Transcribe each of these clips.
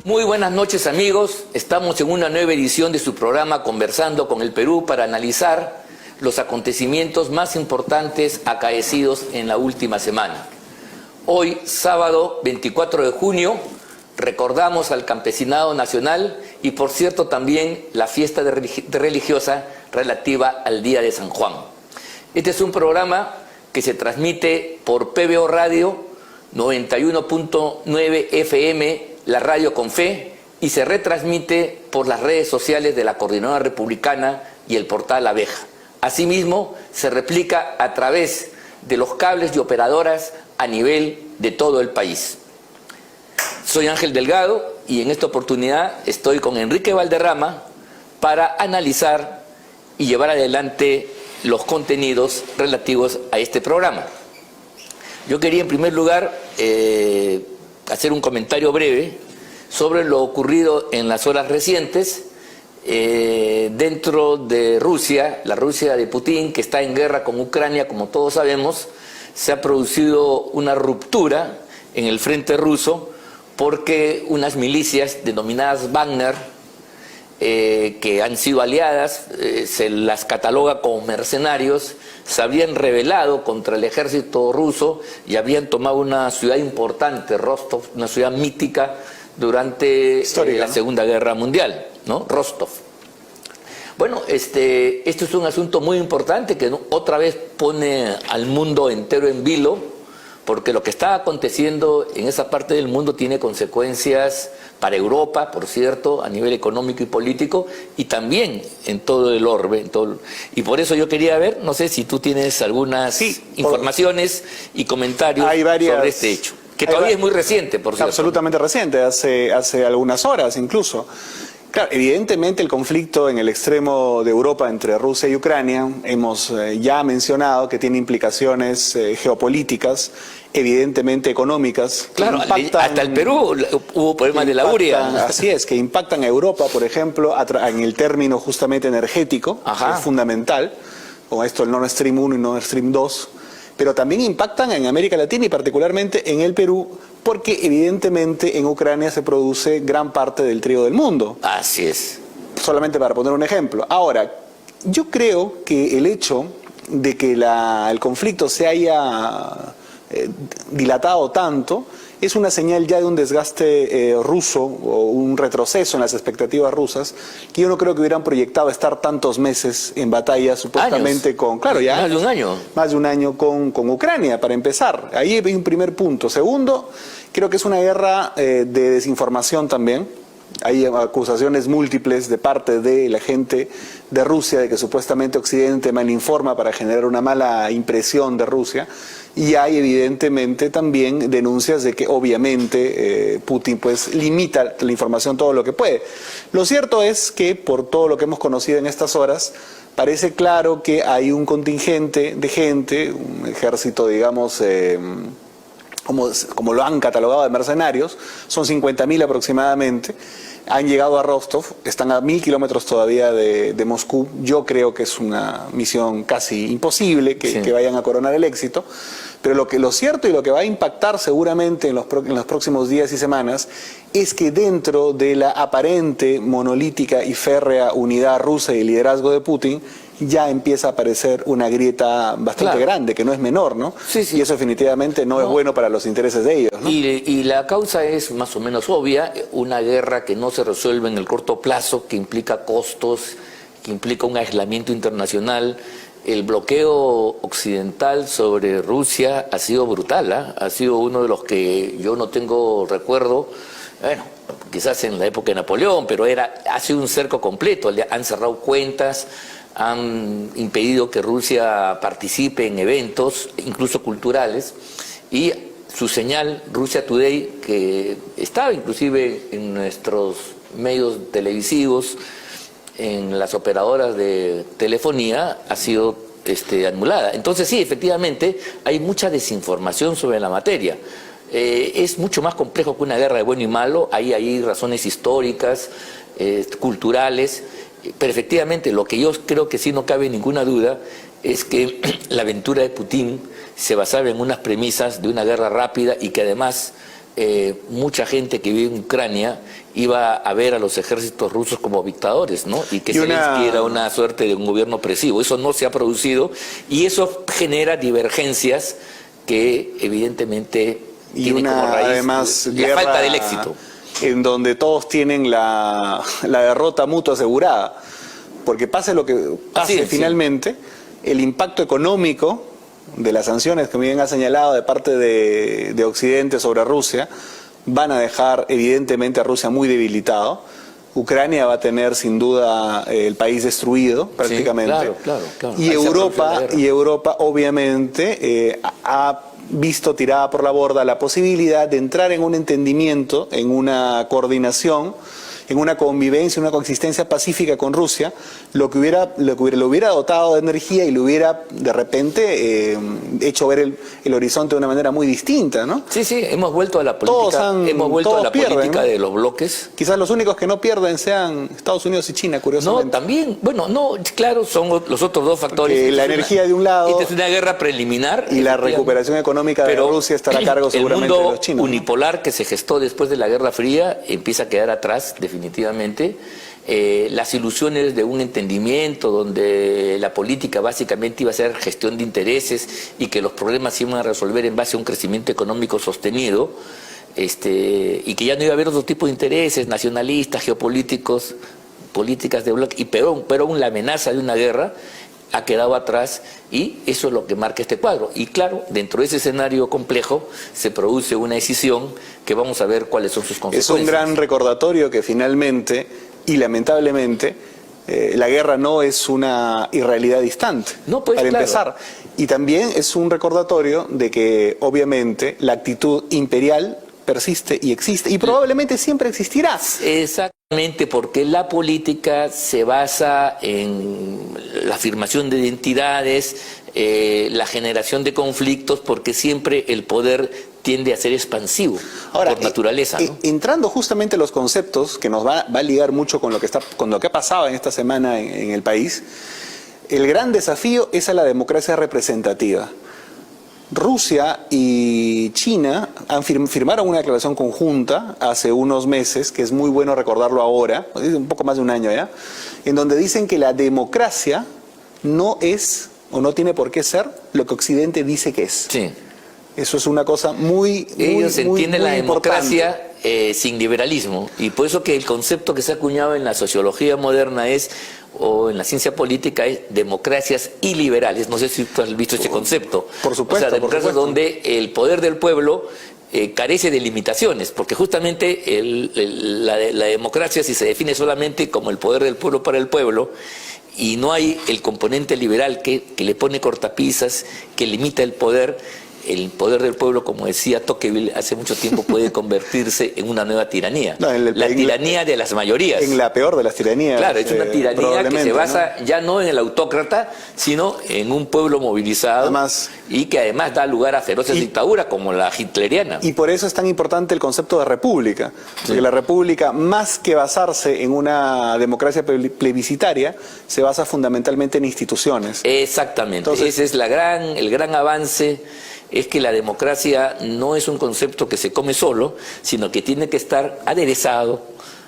Muy buenas noches, amigos. Estamos en una nueva edición de su programa Conversando con el Perú para analizar los acontecimientos más importantes acaecidos en la última semana. Hoy, sábado 24 de junio, recordamos al campesinado nacional y, por cierto, también la fiesta religiosa relativa al Día de San Juan. Este es un programa que se transmite por PBO Radio 91.9 FM, la radio con fe, y se retransmite por las redes sociales de la Coordinadora Republicana y el portal Abeja. Asimismo, se replica a través de los cables y operadoras a nivel de todo el país. Soy Ángel Delgado y en esta oportunidad estoy con Enrique Valderrama para analizar y llevar adelante los contenidos relativos a este programa. Yo quería en primer lugar hacer un comentario breve sobre lo ocurrido en las horas recientes dentro de Rusia, la Rusia de Putin, que está en guerra con Ucrania, como todos sabemos. Se ha producido una ruptura en el frente ruso porque unas milicias denominadas Wagner, que han sido aliadas, se las cataloga como mercenarios, se habían rebelado contra el ejército ruso y habían tomado una ciudad importante, Rostov, una ciudad mítica durante la Segunda Guerra Mundial, ¿no? Rostov. Bueno, esto es un asunto muy importante que otra vez pone al mundo entero en vilo, porque lo que está aconteciendo en esa parte del mundo tiene consecuencias para Europa, por cierto, a nivel económico y político, y también en todo el orbe. Y por eso yo quería ver, no sé si tú tienes algunas informaciones y comentarios sobre este hecho, que todavía es muy reciente, por cierto. Absolutamente reciente, hace algunas horas incluso. Claro, evidentemente el conflicto en el extremo de Europa entre Rusia y Ucrania, hemos ya mencionado que tiene implicaciones geopolíticas, evidentemente económicas. Claro, hasta el Perú hubo problemas de la urea. Así es, que impactan a Europa, por ejemplo, en el término justamente energético, que es fundamental, con esto el Nord Stream 1 y Nord Stream 2, pero también impactan en América Latina y particularmente en el Perú, porque evidentemente en Ucrania se produce gran parte del trigo del mundo. Así es. Solamente para poner un ejemplo. Ahora, yo creo que el hecho de que el conflicto se haya dilatado tanto es una señal ya de un desgaste ruso o un retroceso en las expectativas rusas, que yo no creo que hubieran proyectado estar tantos meses en batalla supuestamente con... Claro, ya más de un año. Más de un año con Ucrania, para empezar. Ahí hay un primer punto. Segundo, creo que es una guerra de desinformación también. Hay acusaciones múltiples de parte de la gente de Rusia de que supuestamente Occidente malinforma para generar una mala impresión de Rusia. Y hay evidentemente también denuncias de que obviamente Putin pues limita la información todo lo que puede. Lo cierto es que por todo lo que hemos conocido en estas horas, parece claro que hay un contingente de gente, un ejército digamos... como lo han catalogado de mercenarios, son 50.000 aproximadamente, han llegado a Rostov, están a 1.000 kilómetros todavía de Moscú. Yo creo que es una misión casi imposible que vayan a coronar el éxito, pero lo cierto y lo que va a impactar seguramente en los próximos días y semanas es que dentro de la aparente monolítica y férrea unidad rusa y el liderazgo de Putin, ya empieza a aparecer una grieta bastante grande, que no es menor, ¿no? Y eso definitivamente no es bueno para los intereses de ellos, ¿no? Y la causa es más o menos obvia, una guerra que no se resuelve en el corto plazo, que implica costos, que implica un aislamiento internacional. El bloqueo occidental sobre Rusia ha sido brutal, ha sido uno de los que yo no tengo recuerdo, bueno, quizás en la época de Napoleón, pero ha sido un cerco completo, han cerrado cuentas, han impedido que Rusia participe en eventos, incluso culturales, y su señal, Russia Today, que estaba inclusive en nuestros medios televisivos, en las operadoras de telefonía, ha sido anulada. Entonces sí, efectivamente, hay mucha desinformación sobre la materia. Es mucho más complejo que una guerra de bueno y malo, ahí hay razones históricas, culturales, pero efectivamente lo que yo creo que sí no cabe ninguna duda es que la aventura de Putin se basaba en unas premisas de una guerra rápida y que además mucha gente que vive en Ucrania iba a ver a los ejércitos rusos como dictadores, ¿no? Y que Zelensky era una suerte de un gobierno opresivo. Eso no se ha producido y eso genera divergencias que evidentemente tienen como raíz además, la falta del éxito. En donde todos tienen la derrota mutua asegurada. Porque pase lo que pase finalmente, el impacto económico de las sanciones que bien ha señalado de parte de Occidente sobre Rusia van a dejar evidentemente a Rusia muy debilitado. Ucrania va a tener sin duda el país destruido prácticamente. Sí, claro. Y Europa obviamente ha visto tirada por la borda la posibilidad de entrar en un entendimiento, en una coordinación, en una convivencia, una coexistencia pacífica con Rusia, lo que lo hubiera dotado de energía y lo hubiera de repente hecho ver el horizonte de una manera muy distinta, ¿no? Sí, hemos vuelto a la política, política de los bloques. Quizás los únicos que no pierden sean Estados Unidos y China, curiosamente. No, también, claro, son los otros dos factores. La energía de un lado. Esta es una guerra preliminar. Y la recuperación económica de Rusia estará a cargo seguramente de los chinos. El mundo unipolar que se gestó después de la Guerra Fría empieza a quedar atrás, definitivamente. Las ilusiones de un entendimiento donde la política básicamente iba a ser gestión de intereses y que los problemas se iban a resolver en base a un crecimiento económico sostenido, y que ya no iba a haber otro tipo de intereses nacionalistas, geopolíticos, políticas de bloque, pero aún la amenaza de una guerra ha quedado atrás y eso es lo que marca este cuadro. Y claro, dentro de ese escenario complejo se produce una decisión que vamos a ver cuáles son sus consecuencias. Es un gran recordatorio que finalmente y lamentablemente la guerra no es una irrealidad distante, para empezar. Y también es un recordatorio de que obviamente la actitud imperial persiste y existe y probablemente siempre existirá. Exactamente, porque la política se basa en la afirmación de identidades, la generación de conflictos, porque siempre el poder tiende a ser expansivo. Ahora, por naturaleza, ¿no? Entrando justamente a los conceptos que nos va a ligar mucho con lo que ha pasado en esta semana en el país, el gran desafío es a la democracia representativa. Rusia y China firmaron una declaración conjunta hace unos meses, que es muy bueno recordarlo ahora, un poco más de un año ya, en donde dicen que la democracia no es o no tiene por qué ser lo que Occidente dice que es. Sí. Eso es una cosa muy Ellos entienden la democracia importante. Sin liberalismo, y por eso que el concepto que se ha acuñado en la sociología moderna o en la ciencia política es democracias iliberales. No sé si tú has visto este concepto. Por supuesto. O sea, democracias donde el poder del pueblo carece de limitaciones, porque justamente la democracia, si se define solamente como el poder del pueblo para el pueblo, y no hay el componente liberal que le pone cortapisas, que limita el poder del pueblo, como decía Tocqueville hace mucho tiempo, puede convertirse en una nueva tiranía. La tiranía de las mayorías. En la peor de las tiranías. Claro, es una tiranía que se basa ya no en el autócrata, sino en un pueblo movilizado, además, y que además da lugar a feroces dictaduras como la hitleriana. Y por eso es tan importante el concepto de república, porque la república, más que basarse en una democracia plebiscitaria, se basa fundamentalmente en instituciones. Exactamente. Entonces, ese es el gran avance. Es que la democracia no es un concepto que se come solo, sino que tiene que estar aderezado,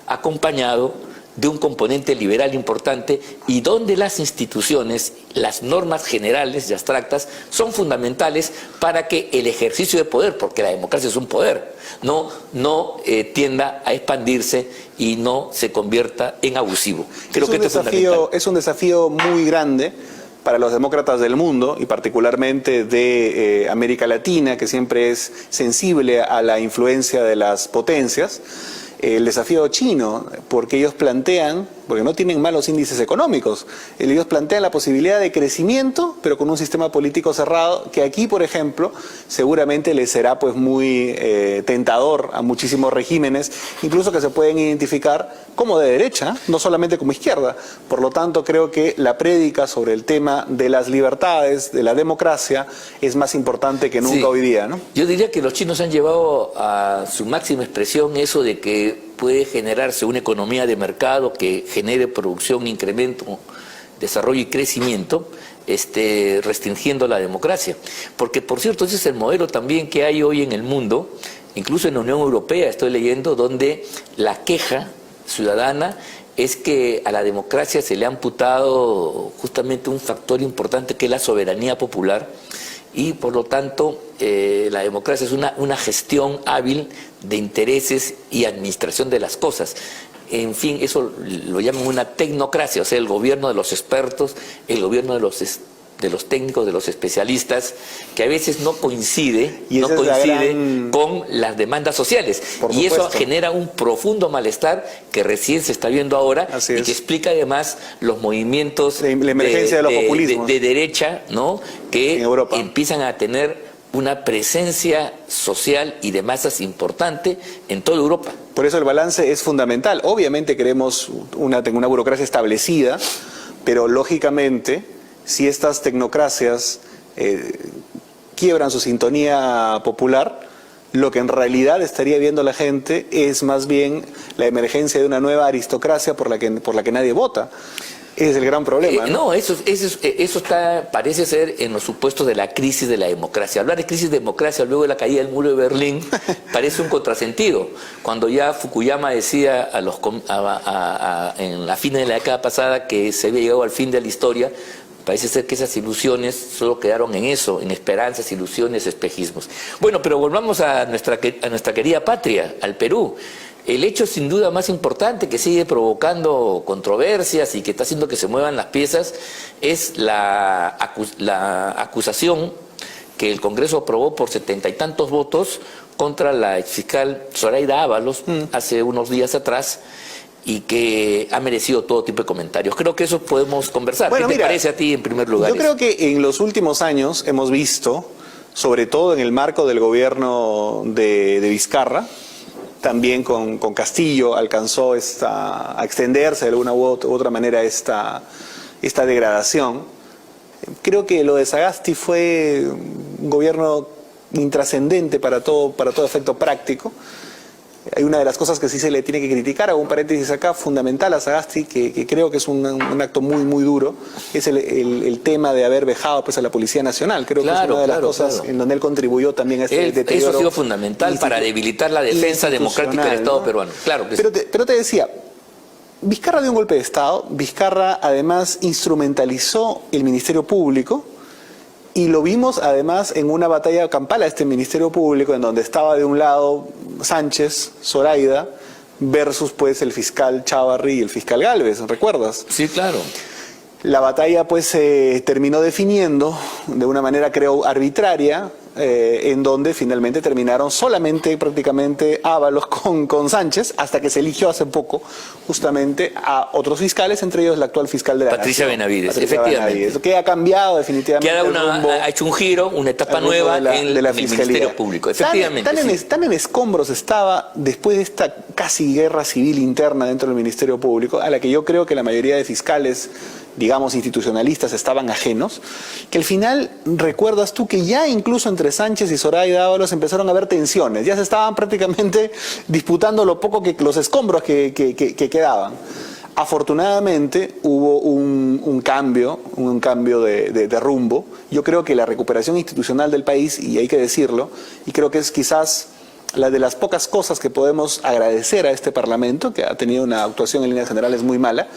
acompañado de un componente liberal importante, y donde las instituciones, las normas generales y abstractas son fundamentales para que el ejercicio de poder, porque la democracia es un poder, no tienda a expandirse y no se convierta en abusivo. Creo que es un desafío muy grande para los demócratas del mundo y particularmente de América Latina, que siempre es sensible a la influencia de las potencias. El desafío chino, porque ellos plantean, porque no tienen malos índices económicos, ellos plantean la posibilidad de crecimiento, pero con un sistema político cerrado, que aquí, por ejemplo, seguramente les será pues muy tentador a muchísimos regímenes, incluso que se pueden identificar como de derecha, no solamente como izquierda. Por lo tanto, creo que la prédica sobre el tema de las libertades, de la democracia, es más importante que nunca hoy día, ¿no? Yo diría que los chinos han llevado a su máxima expresión eso de que puede generarse una economía de mercado que genere producción, incremento, desarrollo y crecimiento, restringiendo la democracia. Porque, por cierto, ese es el modelo también que hay hoy en el mundo, incluso en la Unión Europea estoy leyendo, donde la queja ciudadana es que a la democracia se le ha amputado justamente un factor importante que es la soberanía popular, y por lo tanto la democracia es una gestión hábil de intereses y administración de las cosas. En fin, eso lo llaman una tecnocracia, o sea, el gobierno de los expertos, el gobierno de los técnicos, de los especialistas, que a veces no coincide con las demandas sociales. Y eso genera un profundo malestar que recién se está viendo ahora y que explica además los movimientos la emergencia de los populismos de derecha, ¿no?, que empiezan a tener una presencia social y de masas importante en toda Europa. Por eso el balance es fundamental. Obviamente queremos una burocracia establecida, pero lógicamente, si estas tecnocracias quiebran su sintonía popular, lo que en realidad estaría viendo la gente es más bien la emergencia de una nueva aristocracia por la que nadie vota. Ese es el gran problema, ¿no? No, eso parece ser en los supuestos de la crisis de la democracia. Hablar de crisis de democracia luego de la caída del muro de Berlín parece un contrasentido. Cuando ya Fukuyama decía en la fin de la década pasada que se había llegado al fin de la historia, parece ser que esas ilusiones solo quedaron en eso, en esperanzas, ilusiones, espejismos. Bueno, pero volvamos a nuestra querida patria, al Perú. El hecho sin duda más importante que sigue provocando controversias y que está haciendo que se muevan las piezas es la acusación que el Congreso aprobó por 70 y tantos votos contra la exfiscal Zoraida Ábalos hace unos días atrás, y que ha merecido todo tipo de comentarios. Creo que eso podemos conversar. Bueno, ¿Qué te parece a ti en primer lugar? Yo creo que en los últimos años hemos visto, sobre todo en el marco del gobierno de Vizcarra, también con Castillo alcanzó a extenderse de alguna u otra manera esta degradación. Creo que lo de Sagasti fue un gobierno intrascendente para todo efecto práctico. Hay una de las cosas que sí se le tiene que criticar, hago un paréntesis acá, fundamental a Sagasti, que creo que es un acto muy, muy duro, es el tema de haber vejado pues, a la Policía Nacional. Creo que es una de las cosas en donde él contribuyó también a este deterioro. Eso ha sido fundamental para debilitar la defensa democrática del Estado peruano. Claro que pero te decía, Vizcarra dio un golpe de Estado, Vizcarra además instrumentalizó el Ministerio Público, y lo vimos además en una batalla campal a este Ministerio Público, en donde estaba de un lado Sánchez, Zoraida, versus pues el fiscal Chávarri y el fiscal Gálvez, ¿recuerdas? Sí, claro. La batalla pues se terminó definiendo de una manera creo arbitraria, en donde finalmente terminaron solamente prácticamente Ábalos con Sánchez, hasta que se eligió hace poco justamente a otros fiscales, entre ellos la actual fiscal de la Patricia Nación, Benavides, efectivamente. Que ha cambiado definitivamente ha hecho un giro, una etapa nueva en el Ministerio Público, efectivamente. Tan en escombros estaba después de esta casi guerra civil interna dentro del Ministerio Público, a la que yo creo que la mayoría de fiscales, digamos, institucionalistas estaban ajenos, que al final, recuerdas tú que ya incluso entre Sánchez y Zoraida Ábalos empezaron a haber tensiones, ya se estaban prácticamente disputando lo poco que los escombros que quedaban. Afortunadamente hubo un cambio de rumbo. Yo creo que la recuperación institucional del país, y hay que decirlo, y creo que es quizás la de las pocas cosas que podemos agradecer a este Parlamento, que ha tenido una actuación en líneas generales muy mala,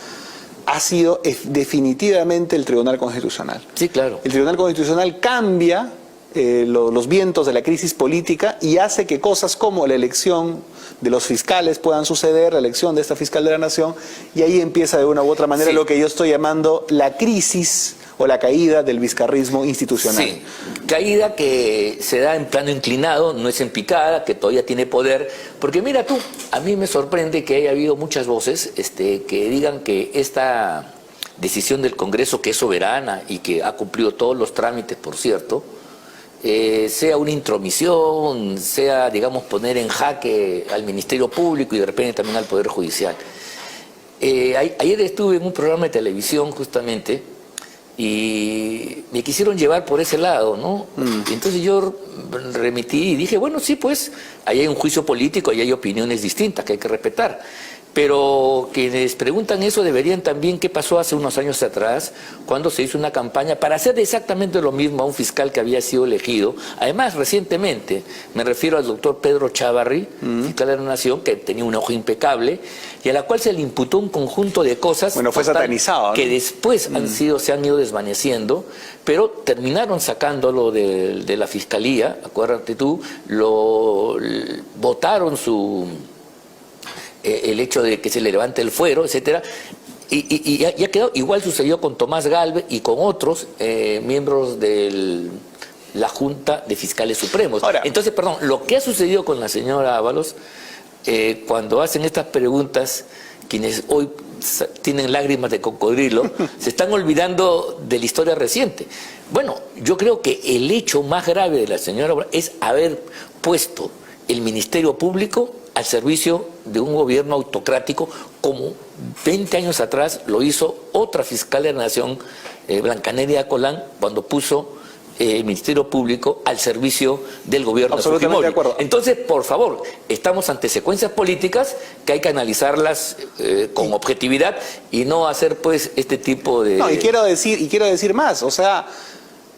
ha sido definitivamente el Tribunal Constitucional. Sí, claro. El Tribunal Constitucional cambia los vientos de la crisis política y hace que cosas como la elección de los fiscales puedan suceder, la elección de esta fiscal de la Nación, y ahí empieza de una u otra manera lo que yo estoy llamando la crisis o la caída del vizcarrismo institucional. Sí, caída que se da en plano inclinado, no es en picada, que todavía tiene poder, porque mira tú, a mí me sorprende que haya habido muchas voces que digan que esta decisión del Congreso, que es soberana y que ha cumplido todos los trámites, por cierto, sea una intromisión, sea, digamos, poner en jaque al Ministerio Público y de repente también al Poder Judicial. Ayer estuve en un programa de televisión justamente y me quisieron llevar por ese lado, ¿no? Entonces yo remití y dije, bueno, sí, pues, ahí hay un juicio político, ahí hay opiniones distintas que hay que respetar. Pero quienes preguntan eso deberían también qué pasó hace unos años atrás, cuando se hizo una campaña para hacer exactamente lo mismo a un fiscal que había sido elegido. Además, recientemente, me refiero al doctor Pedro Chávarri, fiscal de la Nación, que tenía un ojo impecable, y a la cual se le imputó un conjunto de cosas bueno, fue satanizado, ¿no? que después se han ido desvaneciendo, pero terminaron sacándolo de la fiscalía, acuérdate tú, votaron el hecho de que se le levante el fuero, etcétera, y ya quedó. Igual sucedió con Tomás Galvez y con otros miembros de la Junta de Fiscales Supremos. Ahora, entonces, perdón, lo que ha sucedido con la señora Ábalos, cuando hacen estas preguntas, quienes hoy tienen lágrimas de cocodrilo, se están olvidando de la historia reciente. Bueno, yo creo que el hecho más grave de la señora Ábalos es haber puesto el Ministerio Público al servicio de un gobierno autocrático, como 20 años atrás lo hizo otra fiscal de la Nación, Blancaneria Colán, cuando puso el Ministerio Público al servicio del gobierno de Fujimori. De acuerdo. Entonces, por favor, estamos ante secuencias políticas que hay que analizarlas con objetividad y no hacer pues este tipo de... No, y quiero decir más, o sea,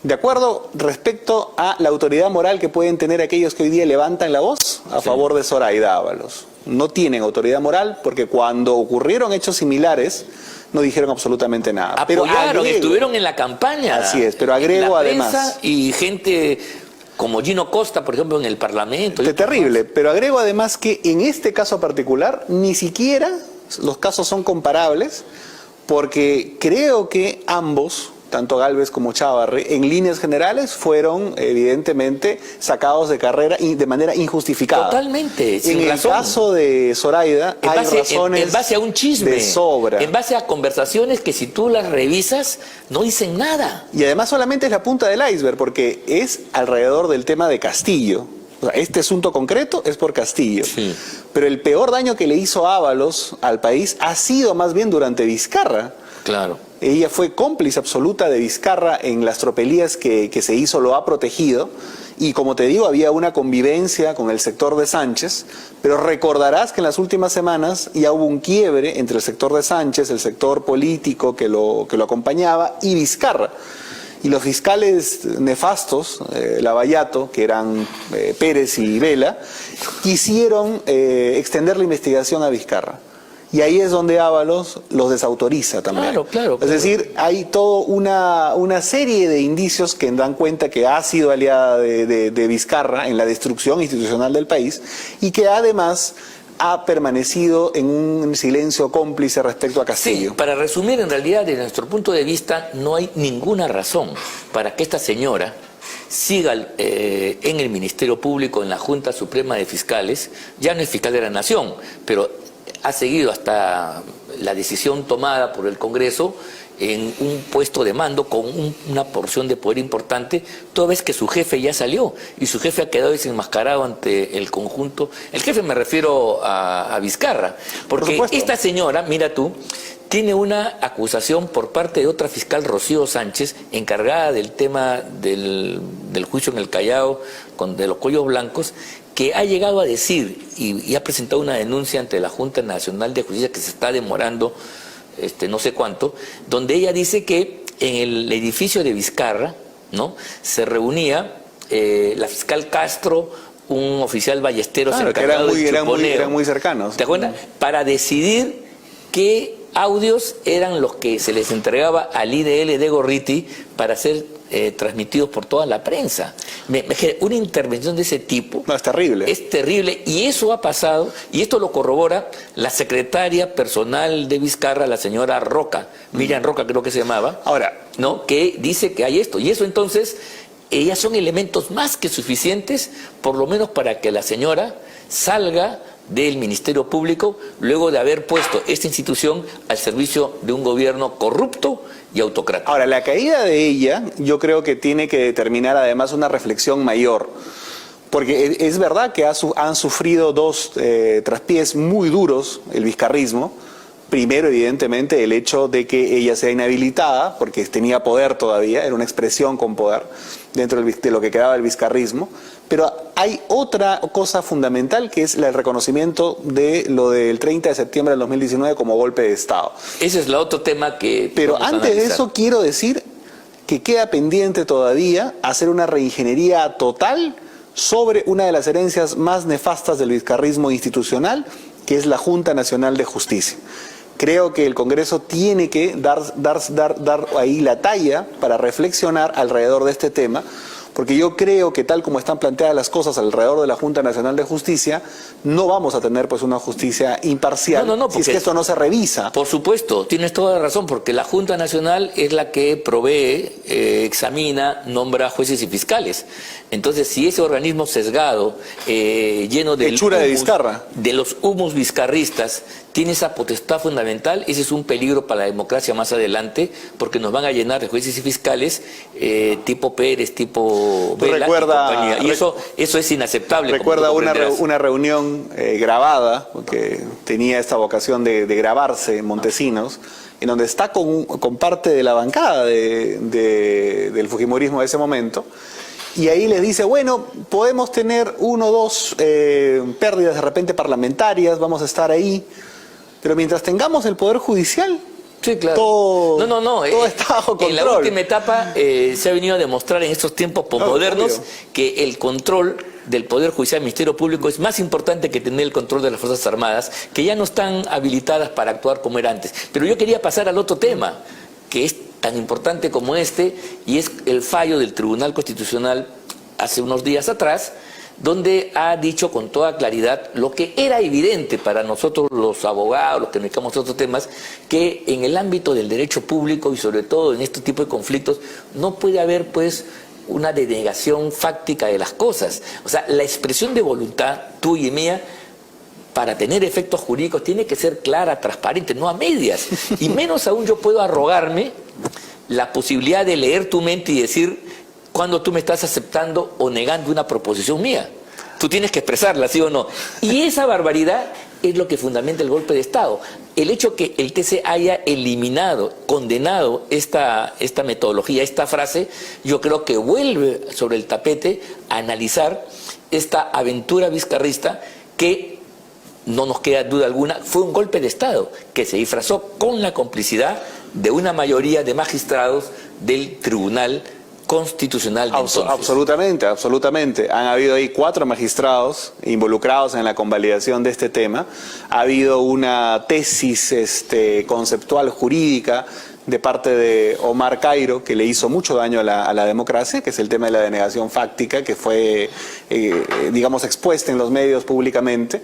de acuerdo respecto a la autoridad moral que pueden tener aquellos que hoy día levantan la voz a favor de Zoraida Ábalos. No tienen autoridad moral porque cuando ocurrieron hechos similares no dijeron absolutamente nada. Apoyaron, estuvieron en la campaña. Así es, pero agrego además... Y gente como Gino Costa, por ejemplo, en el Parlamento. Terrible, pero agrego además que en este caso particular ni siquiera los casos son comparables porque creo que ambos, tanto Galvez como Chávarri, en líneas generales fueron evidentemente sacados de carrera y de manera injustificada. Totalmente, sin en razón. El caso de Zoraida hay razones en base a un chisme, de sobra. En base a conversaciones que si tú las revisas no dicen nada. Y además solamente es la punta del iceberg porque es alrededor del tema de Castillo. O sea, este asunto concreto es por Castillo. Sí. Pero el peor daño que le hizo Ábalos al país ha sido más bien durante Vizcarra. Claro. Ella fue cómplice absoluta de Vizcarra en las tropelías que se hizo, lo ha protegido. Y como te digo, había una convivencia con el sector de Sánchez, pero recordarás que en las últimas semanas ya hubo un quiebre entre el sector de Sánchez, el sector político que lo acompañaba, y Vizcarra. Y los fiscales nefastos, Lavallato, que eran Pérez y Vela, quisieron extender la investigación a Vizcarra. Y ahí es donde Ábalos los desautoriza también. Claro. Es decir, hay toda una serie de indicios que dan cuenta que ha sido aliada de Vizcarra en la destrucción institucional del país y que además ha permanecido en un silencio cómplice respecto a Castillo. Sí, para resumir, en realidad, desde nuestro punto de vista, no hay ninguna razón para que esta señora siga en el Ministerio Público, en la Junta Suprema de Fiscales. Ya no es fiscal de la Nación, pero ha seguido hasta la decisión tomada por el Congreso en un puesto de mando con una porción de poder importante, toda vez que su jefe ya salió y su jefe ha quedado desenmascarado ante el conjunto. El jefe me refiero a Vizcarra, porque esta señora, mira tú, tiene una acusación por parte de otra fiscal, Rocío Sánchez, encargada del tema del juicio en el Callao de los cuellos blancos, que ha llegado a decir y ha presentado una denuncia ante la Junta Nacional de Justicia que se está demorando no sé cuánto, donde ella dice que en el edificio de Vizcarra, ¿no?, se reunía la fiscal Castro, un oficial Ballesteros, claro, encargado que eran muy cercanos. ¿Te acuerdas? Para decidir qué audios eran los que se les entregaba al IDL de Gorriti para ser transmitidos por toda la prensa. Una intervención de ese tipo... No, es terrible. Es terrible, y eso ha pasado, y esto lo corrobora la secretaria personal de Vizcarra, la señora Roca, Miriam Roca creo que se llamaba, ahora, ¿no?, que dice que hay esto, y eso entonces, ellas son elementos más que suficientes, por lo menos para que la señora salga del Ministerio Público luego de haber puesto esta institución al servicio de un gobierno corrupto y autocrático. Ahora, la caída de ella yo creo que tiene que determinar además una reflexión mayor, porque es verdad que han sufrido dos traspiés muy duros el vizcarrismo, Primero, evidentemente, el hecho de que ella sea inhabilitada, porque tenía poder todavía, era una expresión con poder dentro de lo que quedaba del vizcarrismo. Pero hay otra cosa fundamental, que es el reconocimiento de lo del 30 de septiembre del 2019 como golpe de Estado. Ese es el otro tema que... Pero antes de eso quiero decir que queda pendiente todavía hacer una reingeniería total sobre una de las herencias más nefastas del vizcarrismo institucional, que es la Junta Nacional de Justicia. Creo que el Congreso tiene que dar ahí la talla para reflexionar alrededor de este tema, porque yo creo que tal como están planteadas las cosas alrededor de la Junta Nacional de Justicia, no vamos a tener pues una justicia imparcial si es que esto no se revisa. Por supuesto, tienes toda la razón, porque la Junta Nacional es la que provee, examina, nombra jueces y fiscales. Entonces, si ese organismo sesgado, lleno de los humus vizcarristas, tiene esa potestad fundamental, ese es un peligro para la democracia más adelante, porque nos van a llenar de jueces y fiscales tipo Pérez, tipo Vela y compañía. Y eso es inaceptable. Recuerda una reunión grabada, que tenía esta vocación de grabarse en Montesinos, en donde está con parte de la bancada del fujimorismo de ese momento. Y ahí les dice, bueno, podemos tener 1 o 2 pérdidas de repente parlamentarias, vamos a estar ahí, pero mientras tengamos el Poder Judicial, sí, claro. todo está bajo control. En la última etapa se ha venido a demostrar en estos tiempos posmodernos que el control del Poder Judicial, Ministerio Público, es más importante que tener el control de las Fuerzas Armadas, que ya no están habilitadas para actuar como era antes. Pero yo quería pasar al otro tema, que es tan importante como este, y es el fallo del Tribunal Constitucional hace unos días atrás, donde ha dicho con toda claridad lo que era evidente para nosotros los abogados, los que nos dedicamos a otros temas, que en el ámbito del derecho público y sobre todo en este tipo de conflictos no puede haber pues una denegación fáctica de las cosas. O sea, la expresión de voluntad tuya y mía, para tener efectos jurídicos, tiene que ser clara, transparente, no a medias. Y menos aún yo puedo arrogarme la posibilidad de leer tu mente y decir cuando tú me estás aceptando o negando una proposición mía. Tú tienes que expresarla, ¿sí o no? Y esa barbaridad es lo que fundamenta el golpe de Estado. El hecho que el TC haya eliminado, condenado esta metodología, esta frase, yo creo que vuelve sobre el tapete a analizar esta aventura vizcarrista que, no nos queda duda alguna, fue un golpe de Estado que se disfrazó con la complicidad de una mayoría de magistrados del Tribunal Constitucional de entonces. Absolutamente, absolutamente. Han habido ahí 4 magistrados involucrados en la convalidación de este tema. Ha habido una tesis conceptual jurídica de parte de Omar Cairo, que le hizo mucho daño a la democracia, que es el tema de la denegación fáctica, que fue, digamos, expuesta en los medios públicamente.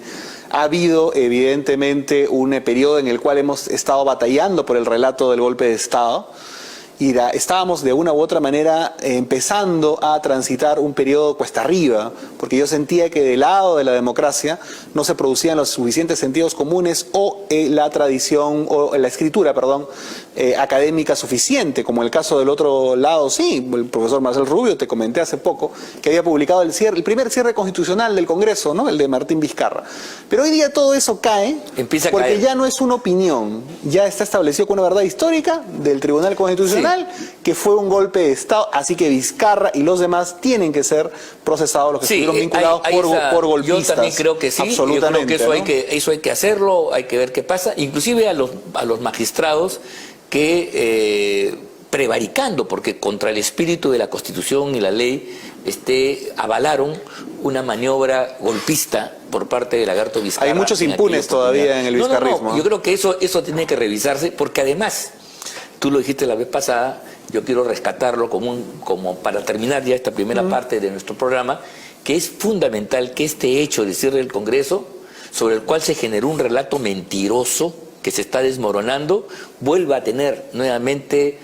Ha habido, evidentemente, un periodo en el cual hemos estado batallando por el relato del golpe de Estado. Y estábamos de una u otra manera empezando a transitar un periodo cuesta arriba, porque yo sentía que del lado de la democracia no se producían los suficientes sentidos comunes o la tradición, o la escritura, perdón, académica suficiente, como el caso del otro lado, sí, el profesor Marcel Rubio, te comenté hace poco, que había publicado el primer cierre constitucional del Congreso, ¿no? El de Martín Vizcarra. Pero hoy día todo eso cae, porque ya no es una opinión, ya está establecido con una verdad histórica del Tribunal Constitucional, que fue un golpe de Estado, así que Vizcarra y los demás tienen que ser procesados, los que estuvieron vinculados por golpistas. Yo también creo que sí, absolutamente, yo creo que eso hay que hacerlo, hay que ver qué pasa, inclusive a los magistrados que prevaricando, porque contra el espíritu de la Constitución y la ley avalaron una maniobra golpista por parte de Lagarto Vizcarra. Hay muchos impunes todavía en el vizcarrismo. Yo creo que eso tiene que revisarse, porque además, tú lo dijiste la vez pasada, yo quiero rescatarlo como para terminar ya esta primera parte de nuestro programa, que es fundamental que este hecho de cierre del Congreso, sobre el cual se generó un relato mentiroso que se está desmoronando, vuelva a tener nuevamente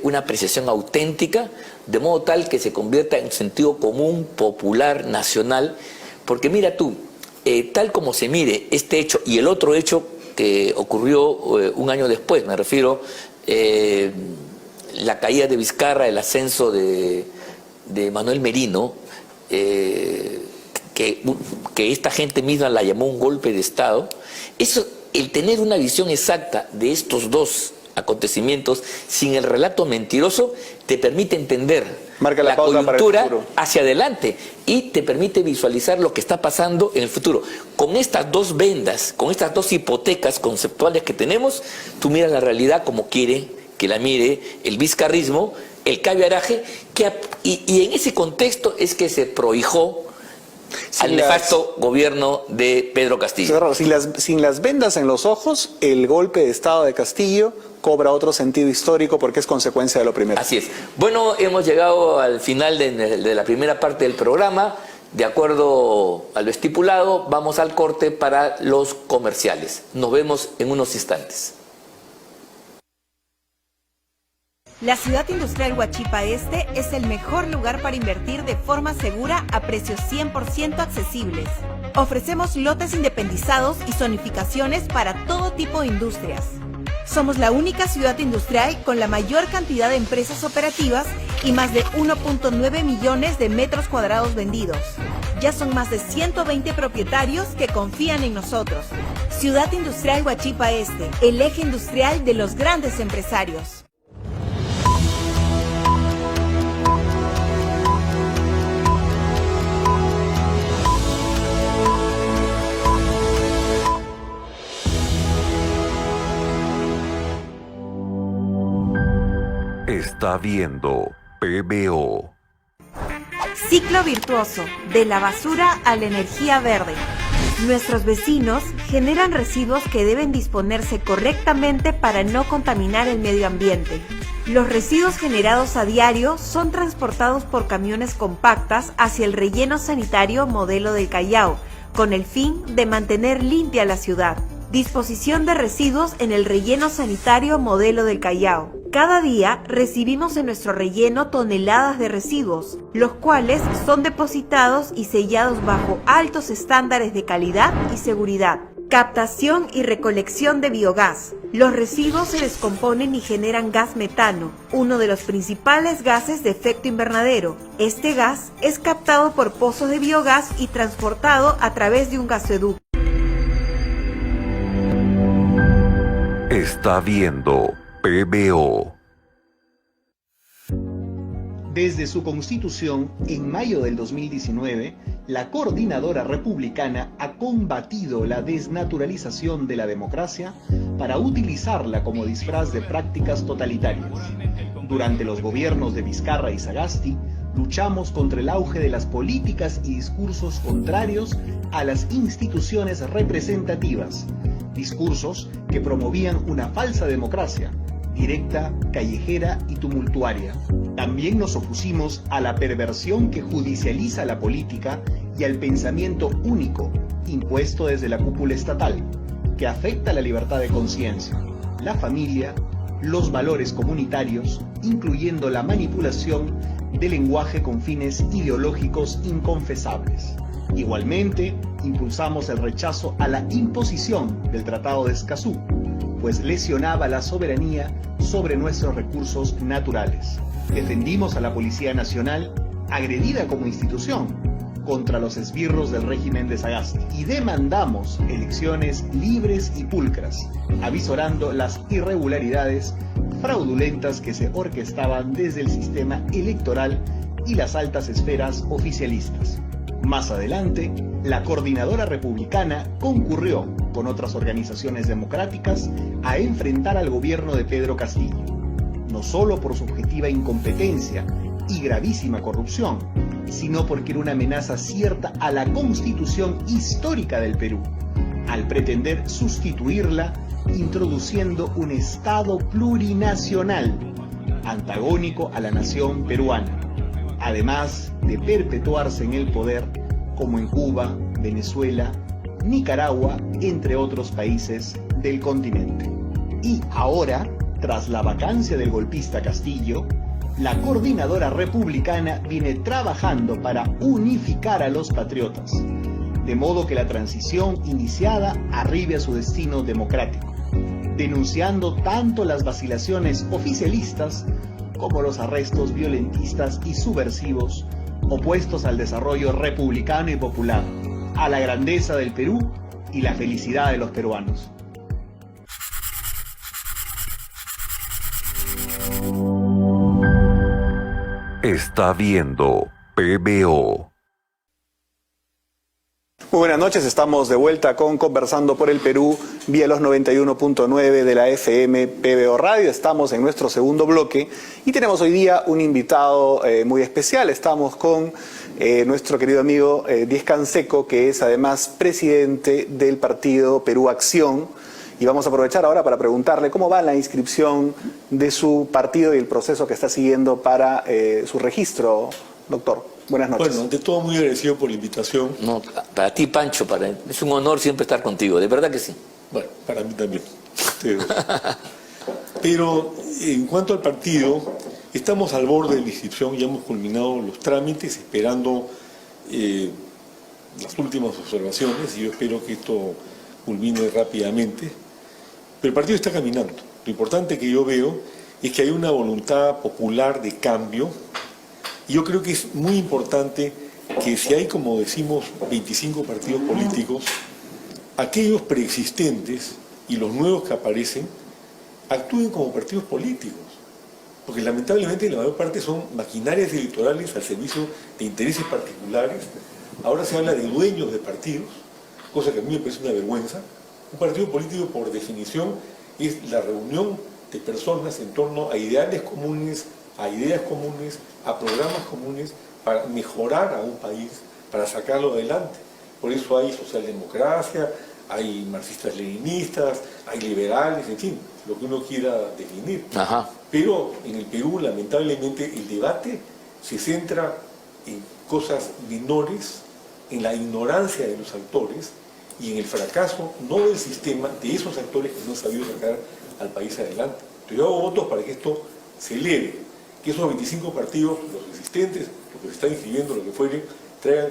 una apreciación auténtica, de modo tal que se convierta en sentido común, popular, nacional, porque mira tú, tal como se mire este hecho y el otro hecho que ocurrió un año después, me refiero la caída de Vizcarra, el ascenso de Manuel Merino, que esta gente misma la llamó un golpe de Estado, eso el tener una visión exacta de estos dos acontecimientos sin el relato mentiroso te permite entender Marca la pauta coyuntura para el futuro. hacia adelante y te permite visualizar lo que está pasando en el futuro. Con estas dos vendas, con estas dos hipotecas conceptuales que tenemos, tú miras la realidad como quiere que la mire el vizcarrismo, el caviaraje, y en ese contexto es que se prohijó al nefasto gobierno de Pedro Castillo. Sin las vendas en los ojos, el golpe de Estado de Castillo cobra otro sentido histórico porque es consecuencia de lo primero. Así es. Bueno, hemos llegado al final de la primera parte del programa. De acuerdo a lo estipulado, vamos al corte para los comerciales. Nos vemos en unos instantes. La ciudad industrial Huachipa Este es el mejor lugar para invertir de forma segura a precios 100% accesibles. Ofrecemos lotes independizados y zonificaciones para todo tipo de industrias. Somos la única ciudad industrial con la mayor cantidad de empresas operativas y más de 1.9 millones de metros cuadrados vendidos. Ya son más de 120 propietarios que confían en nosotros. Ciudad Industrial Huachipa Este, el eje industrial de los grandes empresarios. Está viendo PBO. Ciclo virtuoso, de la basura a la energía verde. Nuestros vecinos generan residuos que deben disponerse correctamente para no contaminar el medio ambiente. Los residuos generados a diario son transportados por camiones compactas hacia el relleno sanitario modelo del Callao, con el fin de mantener limpia la ciudad. Disposición de residuos en el relleno sanitario modelo del Callao. Cada día recibimos en nuestro relleno toneladas de residuos, los cuales son depositados y sellados bajo altos estándares de calidad y seguridad. Captación y recolección de biogás. Los residuos se descomponen y generan gas metano, uno de los principales gases de efecto invernadero. Este gas es captado por pozos de biogás y transportado a través de un gasoducto. Está viendo PBO. Desde su constitución, en mayo del 2019, la Coordinadora Republicana ha combatido la desnaturalización de la democracia para utilizarla como disfraz de prácticas totalitarias. Durante los gobiernos de Vizcarra y Sagasti, luchamos contra el auge de las políticas y discursos contrarios a las instituciones representativas, discursos que promovían una falsa democracia, directa, callejera y tumultuaria. También nos opusimos a la perversión que judicializa la política y al pensamiento único impuesto desde la cúpula estatal, que afecta la libertad de conciencia, la familia, los valores comunitarios, incluyendo la manipulación del lenguaje con fines ideológicos inconfesables. Igualmente, impulsamos el rechazo a la imposición del Tratado de Escazú, pues lesionaba la soberanía sobre nuestros recursos naturales. Defendimos a la Policía Nacional, agredida como institución, contra los esbirros del régimen de Sagasti, y demandamos elecciones libres y pulcras, avisorando las irregularidades fraudulentas que se orquestaban desde el sistema electoral y las altas esferas oficialistas. Más adelante, la Coordinadora Republicana concurrió con otras organizaciones democráticas a enfrentar al gobierno de Pedro Castillo, no solo por su objetiva incompetencia y gravísima corrupción, sino porque era una amenaza cierta a la Constitución histórica del Perú, al pretender sustituirla introduciendo un Estado plurinacional, antagónico a la nación peruana, además de perpetuarse en el poder como en Cuba, Venezuela, Nicaragua, entre otros países del continente. Y ahora, tras la vacancia del golpista Castillo, la Coordinadora Republicana viene trabajando para unificar a los patriotas, de modo que la transición iniciada arribe a su destino democrático, denunciando tanto las vacilaciones oficialistas como los arrestos violentistas y subversivos opuestos al desarrollo republicano y popular, a la grandeza del Perú y la felicidad de los peruanos. está viendo PBO. Muy buenas noches, estamos de vuelta con Conversando por el Perú vía los 91.9 de la FM PBO Radio. Estamos en nuestro segundo bloque y tenemos hoy día un invitado muy especial. Estamos con nuestro querido amigo Diez Canseco, que es además presidente del partido Perú Acción. Y vamos a aprovechar ahora para preguntarle cómo va la inscripción de su partido y el proceso que está siguiendo para su registro, doctor. Buenas noches. Bueno, ante todo muy agradecido por la invitación. No, para ti, Pancho, es un honor siempre estar contigo, de verdad que sí. Bueno, para mí también. Pero en cuanto al partido, estamos al borde de la inscripción, ya hemos culminado los trámites, esperando las últimas observaciones, y yo espero que esto culmine rápidamente. Pero el partido está caminando. Lo importante que yo veo es que hay una voluntad popular de cambio. Y yo creo que es muy importante que si hay, como decimos, 25 partidos políticos, aquellos preexistentes y los nuevos que aparecen actúen como partidos políticos. Porque lamentablemente la mayor parte son maquinarias electorales al servicio de intereses particulares. Ahora se habla de dueños de partidos, cosa que a mí me parece una vergüenza. Un partido político, por definición, es la reunión de personas en torno a ideales comunes, a ideas comunes, a programas comunes para mejorar a un país, para sacarlo adelante. Por eso hay socialdemocracia, hay marxistas-leninistas, hay liberales, en fin, lo que uno quiera definir. Ajá. Pero en el Perú, lamentablemente, el debate se centra en cosas menores, en la ignorancia de los actores y en el fracaso, no del sistema, de esos actores que no han sabido sacar al país adelante. Entonces yo hago votos para que esto se eleve, que esos 25 partidos, los existentes, los que se están inscribiendo, lo que fuere, traigan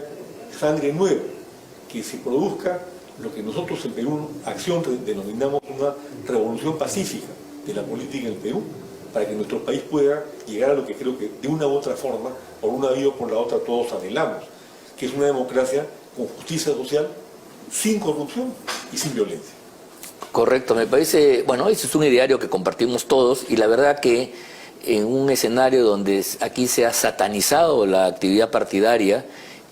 sangre nueva, que se produzca lo que nosotros en Perú Acción denominamos una revolución pacífica de la política en el Perú, para que nuestro país pueda llegar a lo que creo que de una u otra forma, por una vía o por la otra, todos anhelamos, que es una democracia con justicia social, sin corrupción y sin violencia. Correcto, me parece, bueno, ese es un ideario que compartimos todos y la verdad que en un escenario donde aquí se ha satanizado la actividad partidaria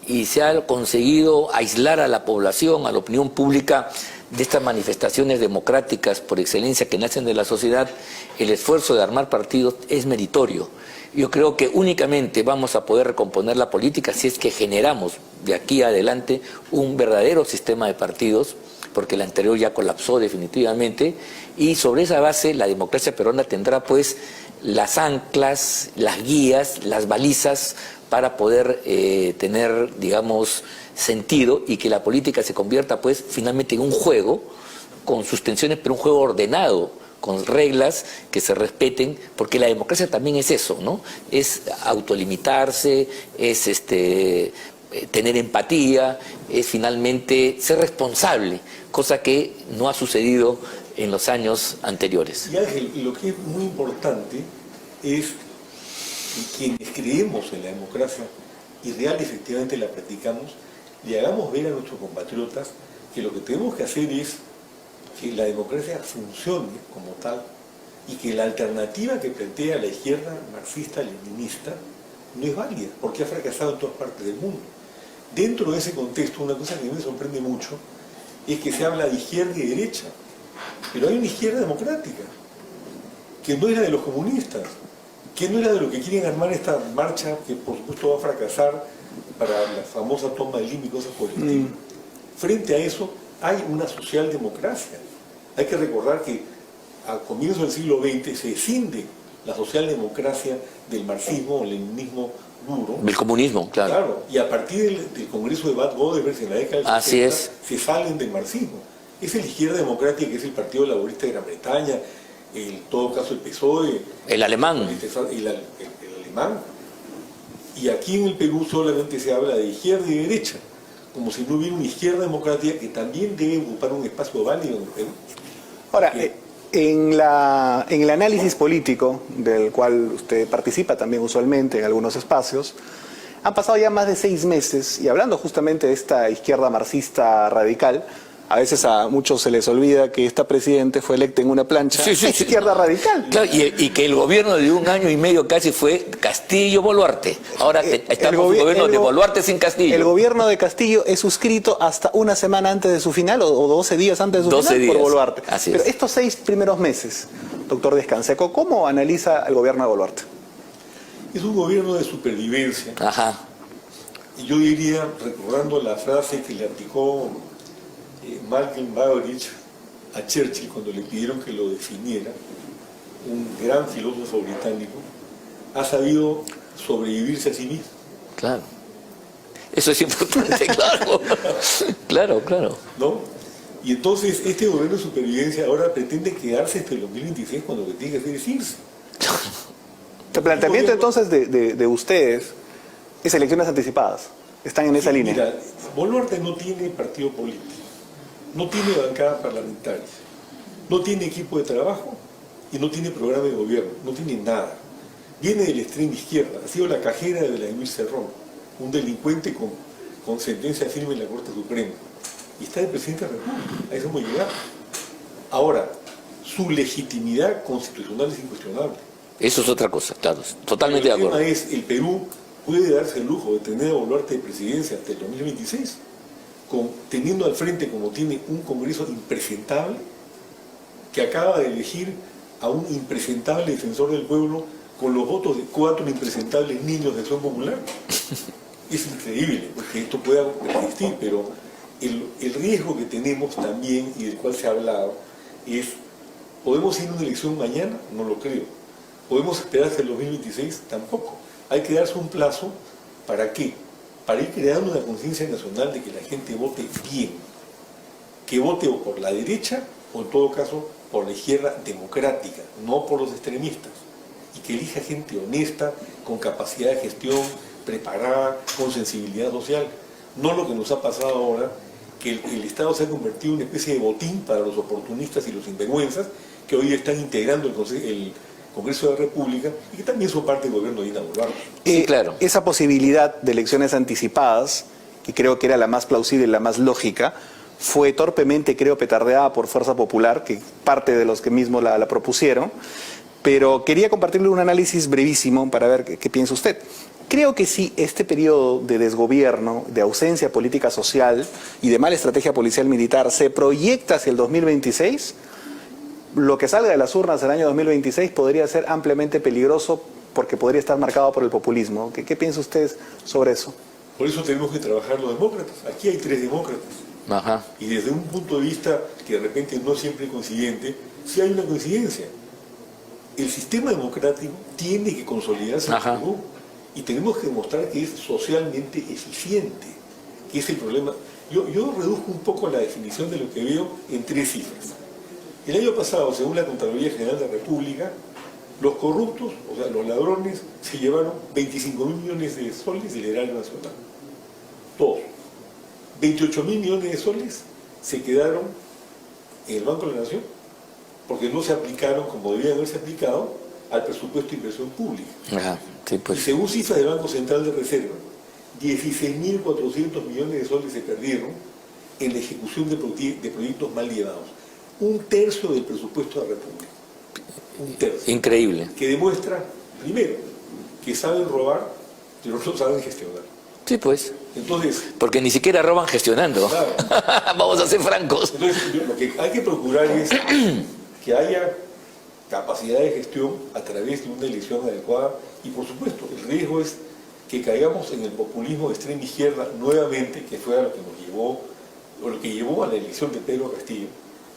y se ha conseguido aislar a la población, a la opinión pública de estas manifestaciones democráticas por excelencia que nacen de la sociedad, el esfuerzo de armar partidos es meritorio. Yo creo que únicamente vamos a poder recomponer la política si es que generamos de aquí adelante un verdadero sistema de partidos, porque el anterior ya colapsó definitivamente, y sobre esa base la democracia peruana tendrá pues las anclas, las guías, las balizas para poder tener, digamos, sentido y que la política se convierta pues finalmente en un juego con sus tensiones, pero un juego ordenado, con reglas que se respeten, porque la democracia también es eso, ¿no? Es autolimitarse, es tener empatía, es finalmente ser responsable, cosa que no ha sucedido en los años anteriores. Y Ángel, lo que es muy importante es que quienes creemos en la democracia y real efectivamente la practicamos, le hagamos ver a nuestros compatriotas que lo que tenemos que hacer es que la democracia funcione como tal y que la alternativa que plantea la izquierda marxista-leninista no es válida, porque ha fracasado en todas partes del mundo. Dentro de ese contexto, una cosa que me sorprende mucho es que se habla de izquierda y derecha, pero hay una izquierda democrática, que no es la de los comunistas, que no es la de los que quieren armar esta marcha que por supuesto va a fracasar para la famosa toma de Lima y cosas por el estilo. Frente a eso hay una socialdemocracia. Hay que recordar que a comienzos del siglo XX se escinde la socialdemocracia del marxismo o leninismo duro. Del comunismo, claro. Claro, y a partir del Congreso de Bad Godebers en la década del 60 se salen del marxismo. Es la izquierda democrática, que es el Partido Laborista de Gran Bretaña, en todo caso el PSOE, el alemán, el alemán. Y aquí en el Perú solamente se habla de izquierda y derecha, como si no hubiera una izquierda democrática que también debe ocupar un espacio válido en el Perú. Ahora, en el análisis político, del cual usted participa también usualmente en algunos espacios, han pasado ya más de 6 meses, y hablando justamente de esta izquierda marxista radical, A veces a muchos se les olvida que esta presidente fue electa en una plancha Sí, sí, sí. izquierda radical. Claro, y que el gobierno de 1 año y medio casi fue Castillo-Boluarte. Ahora estamos en un gobierno de Boluarte sin Castillo. El gobierno de Castillo es suscrito hasta una semana antes de su final o 12 días antes de su 12 final días, por Boluarte. así Pero es. estos 6 primeros meses, doctor Descanseco, ¿cómo analiza el gobierno de Boluarte? Es un gobierno de supervivencia. Ajá. Y yo diría, recordando la frase que le aplicó Malcolm Baldrige a Churchill cuando le pidieron que lo definiera, un gran filósofo británico, ha sabido sobrevivirse a sí mismo. Claro. Eso es importante, claro. Claro, claro. ¿No? Y entonces este gobierno de supervivencia ahora pretende quedarse hasta el 2026 cuando lo que tiene que hacer es irse. El planteamiento entonces de ustedes es elecciones anticipadas. Están en esa línea. Mira, Boluarte no tiene partido político, no tiene bancada parlamentaria, no tiene equipo de trabajo y no tiene programa de gobierno, no tiene nada. Viene de la extrema izquierda, ha sido la cajera de Vladimir Cerrón, un delincuente con sentencia firme en la Corte Suprema. Y está de presidente de la República, a eso hemos llegado. Ahora, su legitimidad constitucional es incuestionable. Eso es otra cosa, claro. Totalmente de acuerdo. El tema es, el Perú puede darse el lujo de tener a Boluarte de presidencia hasta el 2026, teniendo al frente, como tiene, un Congreso impresentable, que acaba de elegir a un impresentable defensor del pueblo con los votos de 4 impresentables niños de Acción Popular. Es increíble que esto pueda persistir, pero el riesgo que tenemos también, y del cual se ha hablado, es, ¿podemos ir a una elección mañana? No lo creo. ¿Podemos esperar hasta el 2026? Tampoco. Hay que darse un plazo, ¿para qué? Para ir creando una conciencia nacional de que la gente vote bien, que vote o por la derecha o en todo caso por la izquierda democrática, no por los extremistas, y que elija gente honesta, con capacidad de gestión, preparada, con sensibilidad social, no lo que nos ha pasado ahora, que el Estado se ha convertido en una especie de botín para los oportunistas y los sinvergüenzas que hoy están integrando el Congreso de la República y que también son parte del gobierno de Dina Boluarte. Sí, claro. Esa posibilidad de elecciones anticipadas, que creo que era la más plausible y la más lógica, fue torpemente, creo, petardeada por Fuerza Popular, que parte de los que mismos la propusieron, pero quería compartirle un análisis brevísimo para ver qué piensa usted. Creo que si este periodo de desgobierno, de ausencia política social y de mala estrategia policial militar se proyecta hacia el 2026, lo que salga de las urnas el año 2026 podría ser ampliamente peligroso porque podría estar marcado por el populismo. ¿Qué piensa usted sobre eso? Por eso tenemos que trabajar los demócratas. Aquí hay 3 demócratas. Ajá. Y desde un punto de vista que de repente no siempre es coincidente, sí hay una coincidencia. El sistema democrático tiene que consolidarse en el Perú y tenemos que demostrar que es socialmente eficiente, que es el problema. Yo reduzco un poco la definición de lo que veo en 3 cifras. El año pasado, según la Contraloría General de la República, los corruptos, o sea, los ladrones, se llevaron 25.000 millones de soles del erario nacional. Todos. 28.000 millones de soles se quedaron en el Banco de la Nación porque no se aplicaron como debían haberse aplicado al presupuesto de inversión pública. Ajá. Sí, Y pues. según cifras del Banco Central de Reserva, 16.400 millones de soles se perdieron en la ejecución de proyectos mal llevados. 1/3 del presupuesto de la República. 1/3. Increíble. Que demuestra, primero, que saben robar, pero no saben gestionar. Sí, pues. Entonces, Porque ni siquiera roban gestionando. Claro. Vamos a ser francos. lo que hay que procurar es que haya capacidad de gestión a través de una elección adecuada y, por supuesto, el riesgo es que caigamos en el populismo de extrema izquierda nuevamente, que fue a lo que nos llevó, o lo que llevó a la elección de Pedro Castillo.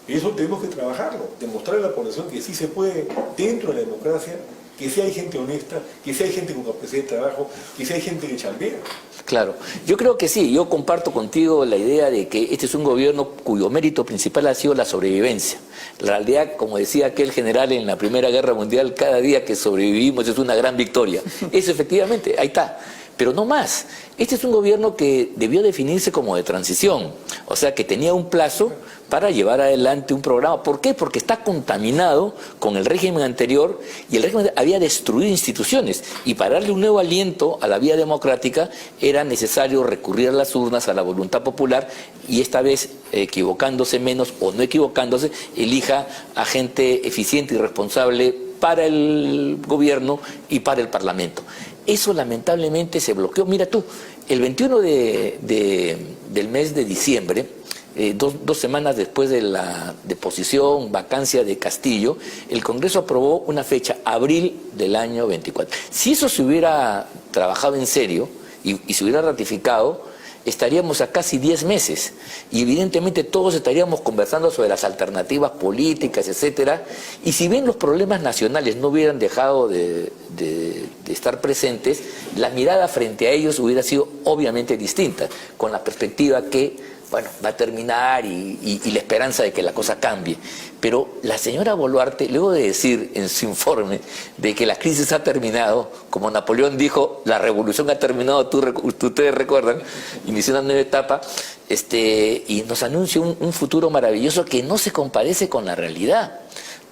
Y eso tenemos que trabajarlo, demostrar a la población que sí se puede, dentro de la democracia, que sí hay gente honesta, que sí hay gente con capacidad de trabajo, que sí hay gente que chambea. Claro, yo creo que sí, yo comparto contigo la idea de que este es un gobierno cuyo mérito principal ha sido la sobrevivencia. La realidad, como decía aquel general en la Primera Guerra Mundial, cada día que sobrevivimos es una gran victoria. Eso efectivamente, ahí está. Pero no más. Este es un gobierno que debió definirse como de transición. O sea que tenía un plazo para llevar adelante un programa. ¿Por qué? Porque está contaminado con el régimen anterior y el régimen había destruido instituciones. Y para darle un nuevo aliento a la vía democrática era necesario recurrir a las urnas, a la voluntad popular, y esta vez, equivocándose menos o no equivocándose, elija a gente eficiente y responsable para el gobierno y para el Parlamento. Eso lamentablemente se bloqueó. Mira tú, el 21 del mes de diciembre, dos semanas después de la deposición, vacancia de Castillo, el Congreso aprobó una fecha, abril del año 24. Si eso se hubiera trabajado en serio y se hubiera ratificado, estaríamos a casi 10 meses y evidentemente todos estaríamos conversando sobre las alternativas políticas, etcétera, y si bien los problemas nacionales no hubieran dejado de estar presentes, la mirada frente a ellos hubiera sido obviamente distinta, con la perspectiva que, bueno, va a terminar y la esperanza de que la cosa cambie. Pero la señora Boluarte, luego de decir en su informe de que la crisis ha terminado, como Napoleón dijo, la revolución ha terminado, ustedes recuerdan, inició una nueva etapa, y nos anuncia un futuro maravilloso que no se comparece con la realidad.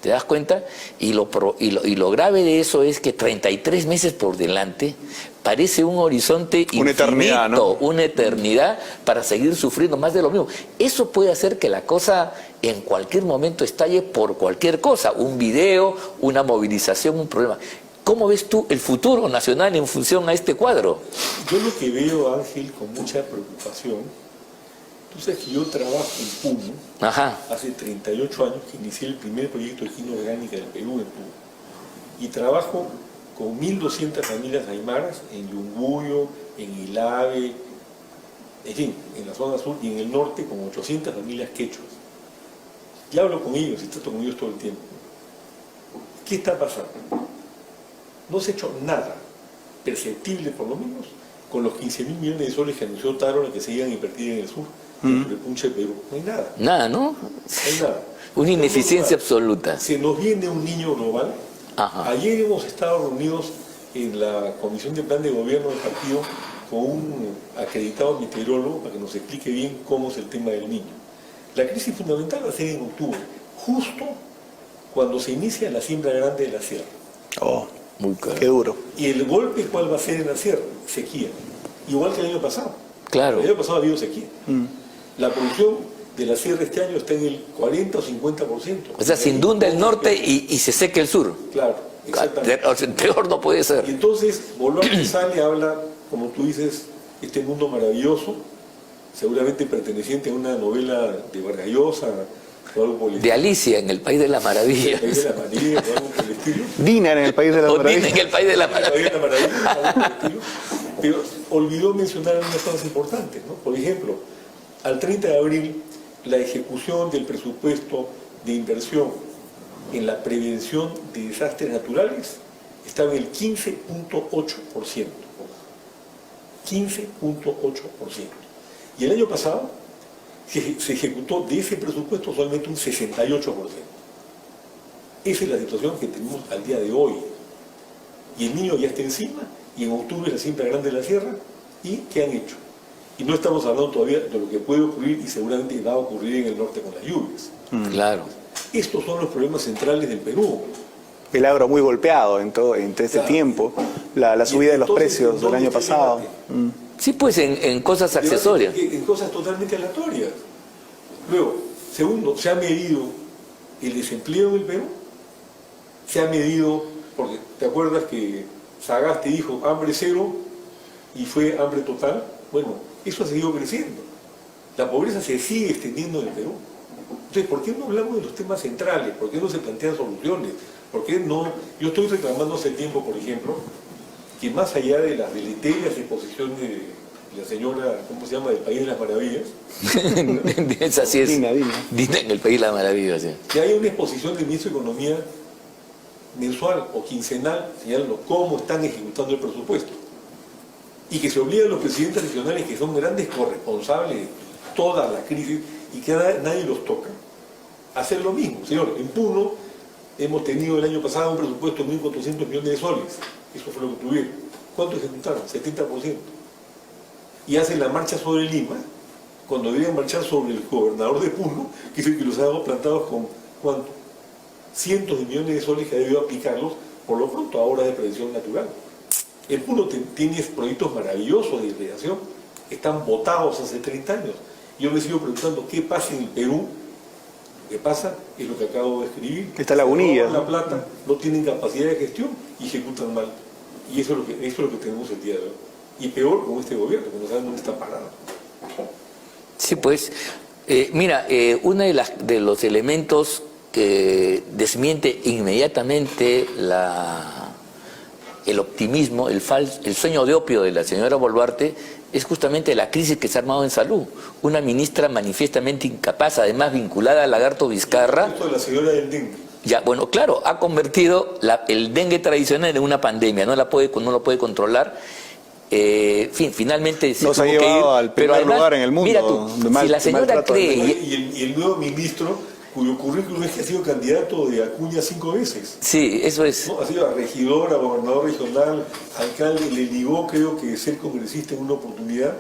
¿Te das cuenta? Y lo grave de eso es que 33 meses por delante parece un horizonte una infinito, eternidad, ¿no? Una eternidad para seguir sufriendo más de lo mismo. Eso puede hacer que la cosa en cualquier momento estalle por cualquier cosa, un video, una movilización, un problema. ¿Cómo ves tú el futuro nacional en función a este cuadro? Yo lo que veo, Ángel, con mucha preocupación, tú sabes que yo trabajo en Puno, hace 38 años que inicié el primer proyecto de química orgánica del Perú en Puno, y trabajo con 1.200 familias aymaras en Yunguyo, en Ilave, en fin, en la zona sur, y en el norte con 800 familias quechuas. Y hablo con ellos, y trato con ellos todo el tiempo. ¿Qué está pasando? No se ha hecho nada perceptible, por lo menos, con los 15.000 millones de soles que anunció Taron que se iban a invertir en el sur, en el Punche de Perú. No hay nada. Nada, ¿no? No hay nada. Una ineficiencia absoluta. Se nos viene un niño global. Ayer hemos estado reunidos en la Comisión de Plan de Gobierno del partido con un acreditado meteorólogo para que nos explique bien cómo es el tema del niño. La crisis fundamental va a ser en octubre, justo cuando se inicia la siembra grande de la sierra. Oh, muy claro. Qué duro. Y el golpe, ¿cuál va a ser en la sierra? Sequía. Igual que el año pasado. Claro. El año pasado ha habido sequía. La producción de la sierra este año está en el 40 o 50%. O sea, se inunda el norte y se seca el sur. Claro, exactamente. Peor no puede ser. Y entonces, Boluarte sale, habla, como tú dices, este mundo maravilloso, seguramente perteneciente a una novela de Vargas Llosa o algo por el estilo. De Alicia en el País de las Maravillas. El País de las Maravillas o algo por el estilo. Dina en el País de las Maravillas. Dina en el País de las Maravillas. Algo por el estilo. Pero olvidó mencionar algunas cosas importantes, ¿no? Por ejemplo, al 30 de abril, la ejecución del presupuesto de inversión en la prevención de desastres naturales estaba en el 15.8%. 15.8%. Y el año pasado se ejecutó de ese presupuesto solamente un 68%. Esa es la situación que tenemos al día de hoy. Y el niño ya está encima, y en octubre es la siembra grande de la sierra, ¿y qué han hecho? Y no estamos hablando todavía de lo que puede ocurrir y seguramente va a ocurrir en el norte con las lluvias. Claro. Estos son los problemas centrales del Perú. El agro muy golpeado entre ese tiempo, la subida de los precios del año pasado. Sí, pues en cosas accesorias. En cosas totalmente aleatorias. Luego, segundo, se ha medido el desempleo en el Perú. Se ha medido, porque te acuerdas que Sagasti dijo hambre cero y fue hambre total. Bueno, eso ha seguido creciendo. La pobreza se sigue extendiendo en el Perú. Entonces, ¿por qué no hablamos de los temas centrales? ¿Por qué no se plantean soluciones? ¿Por qué no? Yo estoy reclamando hace tiempo, por ejemplo, que más allá de las deleterias exposiciones de la señora, ¿cómo se llama?, del País de las Maravillas. Esa sí es. Dina. Dina en el País de las Maravillas, sí. Que haya una exposición del Ministro de Economía mensual o quincenal, señalando cómo están ejecutando el presupuesto. Y que se obliga a los presidentes regionales, que son grandes corresponsables de toda la crisis y que nadie los toca, a hacer lo mismo. Señor, en Puno hemos tenido el año pasado un presupuesto de 1.400 millones de soles. Eso fue lo que tuvieron. ¿Cuánto ejecutaron? 70%. Y hacen la marcha sobre Lima cuando debían marchar sobre el gobernador de Puno, que es el que los ha dado plantados con, ¿cuánto? Cientos de millones de soles que ha debido aplicarlos, por lo pronto, a obras de prevención natural. El Puno tiene proyectos maravillosos de irrigación, están votados hace 30 años. Yo me sigo preguntando qué pasa en el Perú. Lo que pasa es lo que acabo de escribir. Está Lagunilla. La plata, no tienen capacidad de gestión y ejecutan mal. Y eso es lo que tenemos el día de hoy. Y peor con este gobierno, que no saben dónde está parado. Sí, pues, mira, uno de los elementos que desmiente inmediatamente el optimismo, el sueño de opio de la señora Boluarte es justamente la crisis que se ha armado en salud. Una ministra manifiestamente incapaz, además vinculada a Lagarto Vizcarra. Esto de la señora del dengue. Ya, bueno, claro, ha convertido el dengue tradicional en una pandemia, no lo puede controlar. Finalmente nos ha llevado al primer lugar en el mundo. Mira tú, si la señora cree... Y el nuevo ministro, cuyo currículum es que ha sido candidato de Acuña 5 veces. Sí, eso es. ¿No? Ha sido a regidor, a gobernador regional, alcalde, le negó, creo que ser congresista en una oportunidad.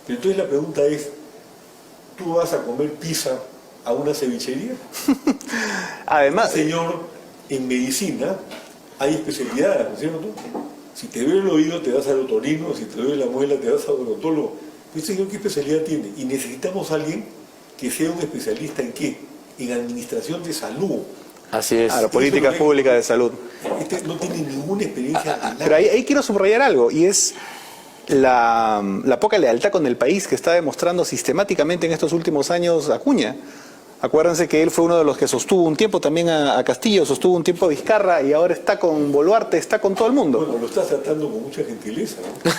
Pero entonces la pregunta es, ¿tú vas a comer pizza a una cevichería? Además, señor, en medicina hay especialidades, ¿no es cierto? Si te duele el oído te vas al otorrino, si te duele la muela te vas al odontólogo. Este señor, ¿qué especialidad tiene? Y necesitamos a alguien que sea un especialista ¿en qué? En administración de salud. Así es. Claro, políticas públicas de salud. Este no tiene ninguna experiencia. En nada. Pero ahí quiero subrayar algo, y es la poca lealtad con el país que está demostrando sistemáticamente en estos últimos años Acuña. Acuérdense que él fue uno de los que sostuvo un tiempo también a Castillo, sostuvo un tiempo a Vizcarra, y ahora está con Boluarte, está con todo el mundo. Bueno, lo estás tratando con mucha gentileza, ¿no?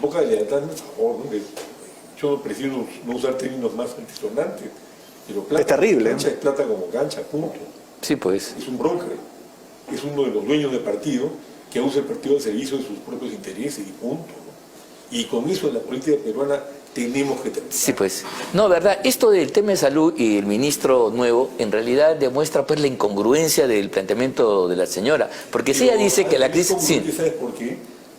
Poca lealtad, por favor, ¿no? Yo prefiero no usar términos más altisonantes, pero plata, es terrible. Cancha es plata como cancha, punto. Sí, pues. Es un broker, es uno de los dueños del partido que usa el partido al servicio de sus propios intereses y punto, ¿no? Y con eso en la política peruana tenemos que terminar. Sí, pues. No, verdad, esto del tema de salud y el ministro nuevo en realidad demuestra pues la incongruencia del planteamiento de la señora, porque si ella dice que la crisis... Sí. ¿Sabes por qué?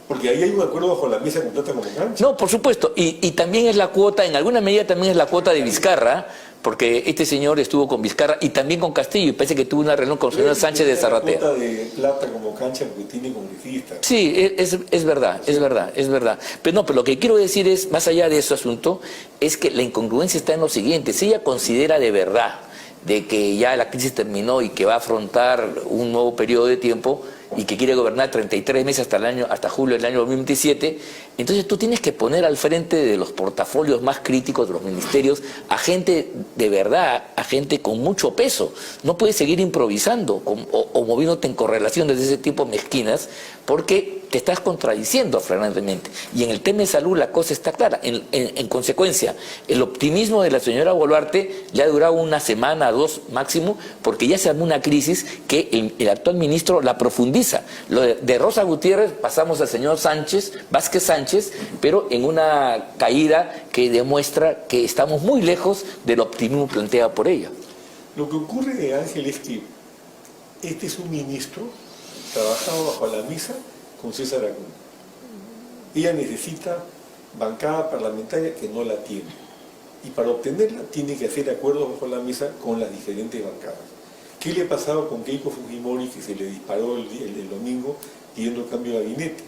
Porque ahí hay un acuerdo bajo la mesa con plata como cancha. No, por supuesto, y también es la cuota, en alguna medida también es la cuota de Vizcarra, porque este señor estuvo con Vizcarra y también con Castillo, y parece que tuvo una reunión con el señor Sánchez de Zarratea. La cuota de plata como cancha porque tiene congresistas. Sí, es verdad, es verdad, es verdad. Pero no, pero lo que quiero decir es, más allá de ese asunto, es que la incongruencia está en lo siguiente. Si ella considera de verdad de que ya la crisis terminó y que va a afrontar un nuevo periodo de tiempo y que quiere gobernar 33 meses hasta julio del año 2027, entonces tú tienes que poner al frente de los portafolios más críticos de los ministerios a gente de verdad, a gente con mucho peso. No puedes seguir improvisando o moviéndote en correlaciones de ese tipo mezquinas, porque te estás contradiciendo flagrantemente. Y en el tema de salud la cosa está clara. En consecuencia, el optimismo de la señora Boluarte ya ha durado una semana, 2 máximo, porque ya se armó una crisis que el actual ministro la profundiza. Lo de Rosa Gutiérrez pasamos al señor Vázquez Sánchez, pero en una caída que demuestra que estamos muy lejos del optimismo planteado por ella. Lo que ocurre, Ángel, es que este es un ministro trabajado bajo la mesa con César Acuña. Ella necesita bancada parlamentaria que no la tiene. Y para obtenerla tiene que hacer acuerdos bajo la mesa con las diferentes bancadas. ¿Qué le ha pasado con Keiko Fujimori, que se le disparó el domingo pidiendo el cambio de gabinete?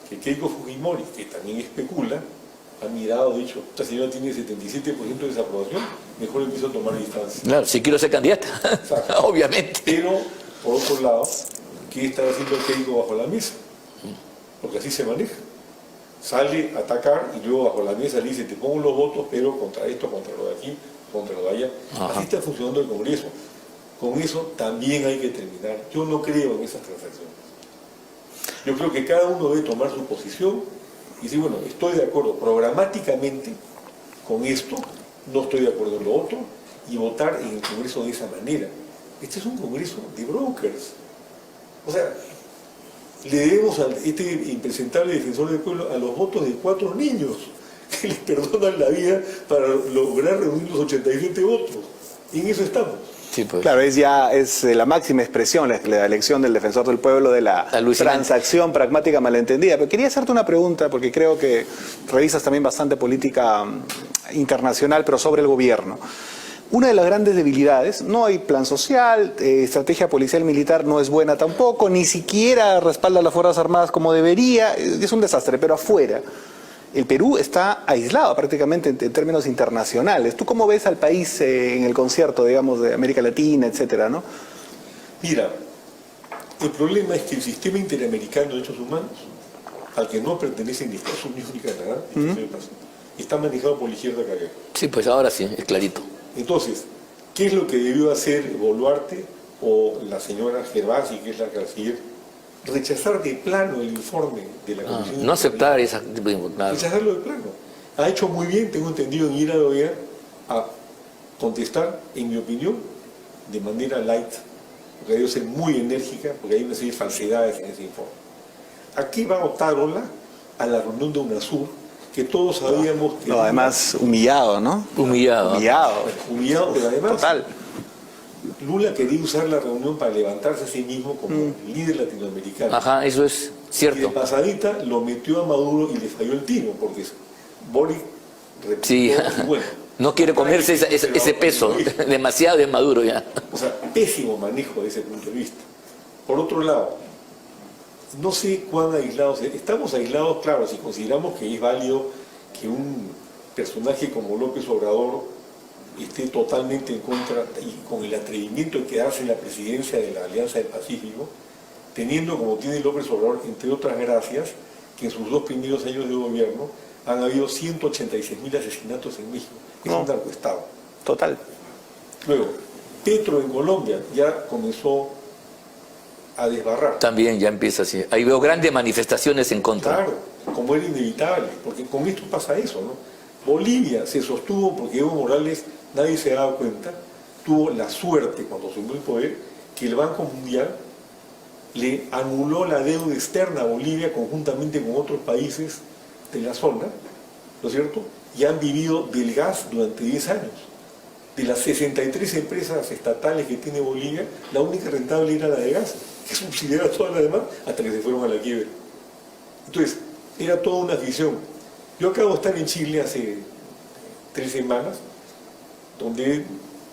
Que Keiko Fujimori, que también especula, ha mirado, dicho, esta señora tiene 77% de desaprobación, mejor empiezo a tomar distancia. Claro, si quiero ser candidata, obviamente. Pero, por otro lado, ¿qué está haciendo Keiko bajo la mesa? Porque así se maneja. Sale a atacar y luego bajo la mesa le dice, te pongo los votos, pero contra esto, contra lo de aquí, contra lo de allá. Ajá. Así está funcionando el Congreso. Con eso también hay que terminar. Yo no creo en esas transacciones. Yo creo que cada uno debe tomar su posición y decir, bueno, estoy de acuerdo programáticamente con esto, no estoy de acuerdo en lo otro, y votar en el Congreso de esa manera. Este es un Congreso de brokers. O sea, le debemos a este impresentable defensor del pueblo a los votos de 4 niños que les perdonan la vida para lograr reunir los 87 votos. Y en eso estamos. Sí, pues. Claro, es la máxima expresión, la elección del defensor del pueblo de la Alucinante. transacción pragmática malentendida. Pero quería hacerte una pregunta, porque creo que revisas también bastante política internacional, pero sobre el gobierno. Una de las grandes debilidades, no hay plan social, estrategia policial militar no es buena tampoco, ni siquiera respalda a las Fuerzas Armadas como debería, es un desastre, pero afuera. El Perú está aislado prácticamente en términos internacionales. ¿Tú cómo ves al país en el concierto, digamos, de América Latina, etcétera, no? Mira, el problema es que el sistema interamericano de derechos humanos, al que no pertenecen ni Estados Unidos ni Canadá, está manejado por la izquierda carguera. Sí, pues ahora sí, es clarito. Entonces, ¿qué es lo que debió hacer Boluarte o la señora Gervasi, que es la canciller? Rechazar de plano el informe de la Comisión. No aceptar esa... Claro. Rechazarlo de plano. Ha hecho muy bien, tengo entendido, en ir a la OEA a contestar, en mi opinión, de manera light, porque debió ser muy enérgica, porque hay una serie de falsedades en ese informe. Aquí va Otárola a la reunión de UNASUR, que todos sabíamos que... No, además humillado, ¿no? Humillado. Humillado, pero además... Total. Lula quería usar la reunión para levantarse a sí mismo como líder latinoamericano. Ajá, eso es Y de cierto. pasadita lo metió a Maduro y le falló el tiro, porque Boric repitió, Sí, y bueno, no quiere comerse ese peso, demasiado de Maduro ya. o sea, pésimo manejo de ese punto de vista. Por otro lado, no sé cuán aislados, estamos aislados, claro, si consideramos que es válido que un personaje como López Obrador esté totalmente en contra y con el atrevimiento de quedarse en la presidencia de la Alianza del Pacífico, teniendo como tiene López Obrador, entre otras gracias, que en sus 2 primeros años de gobierno han habido 186.000 asesinatos en México. Es un narcoestado. Total. Luego, Petro en Colombia ya comenzó a desbarrar. También ya empieza así. Ahí veo grandes manifestaciones en contra. Claro, como era inevitable, porque con esto pasa eso, ¿no? Bolivia se sostuvo porque Evo Morales, nadie se ha dado cuenta, tuvo la suerte cuando asumió el poder que el Banco Mundial le anuló la deuda externa a Bolivia conjuntamente con otros países de la zona, ¿no es cierto? Y han vivido del gas durante 10 años. De las 63 empresas estatales que tiene Bolivia, la única rentable era la de gas, que subsidiaba a todas las demás hasta que se fueron a la quiebra. Entonces, era toda una ficción. Yo acabo de estar en Chile hace 3 semanas, donde,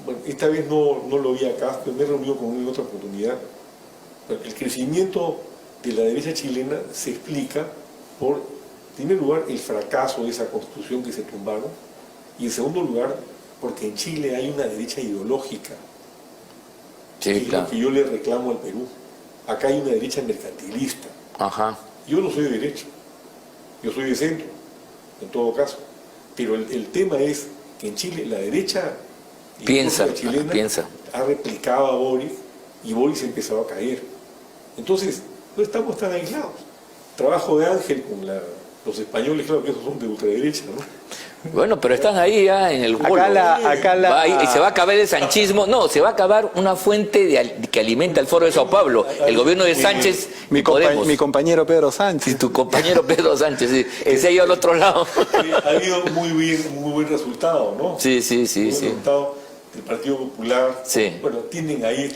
bueno, esta vez no lo vi acá, pero me he reunido con él en otra oportunidad. Bueno, el crecimiento de la derecha chilena se explica por, en primer lugar, el fracaso de esa constitución que se tumbaron, y en segundo lugar, porque en Chile hay una derecha ideológica, Sí, que es claro. lo que yo le reclamo al Perú. Acá hay una derecha mercantilista. Ajá. Yo no soy de derecha, yo soy de centro, en todo caso. Pero el tema es que en Chile la derecha Piensa, chilena piensa. ha replicado a Boris y Boris empezó a caer. Entonces, no estamos tan aislados. Trabajo de Ángel con los españoles, claro que esos son de ultraderecha, ¿no? Bueno, pero están ahí ya en el Acá bolo. Y se va a acabar el sanchismo. No, se va a acabar una fuente que alimenta el Foro de Sao Paulo. El gobierno de Sánchez y Podemos. Mi compañero Pedro Sánchez. Y tu compañero Pedro Sánchez, sí, que se ha ido al otro lado. Ha habido muy buen resultado, ¿no? Sí. Buen resultado del Partido Popular. Sí. Bueno, tienen ahí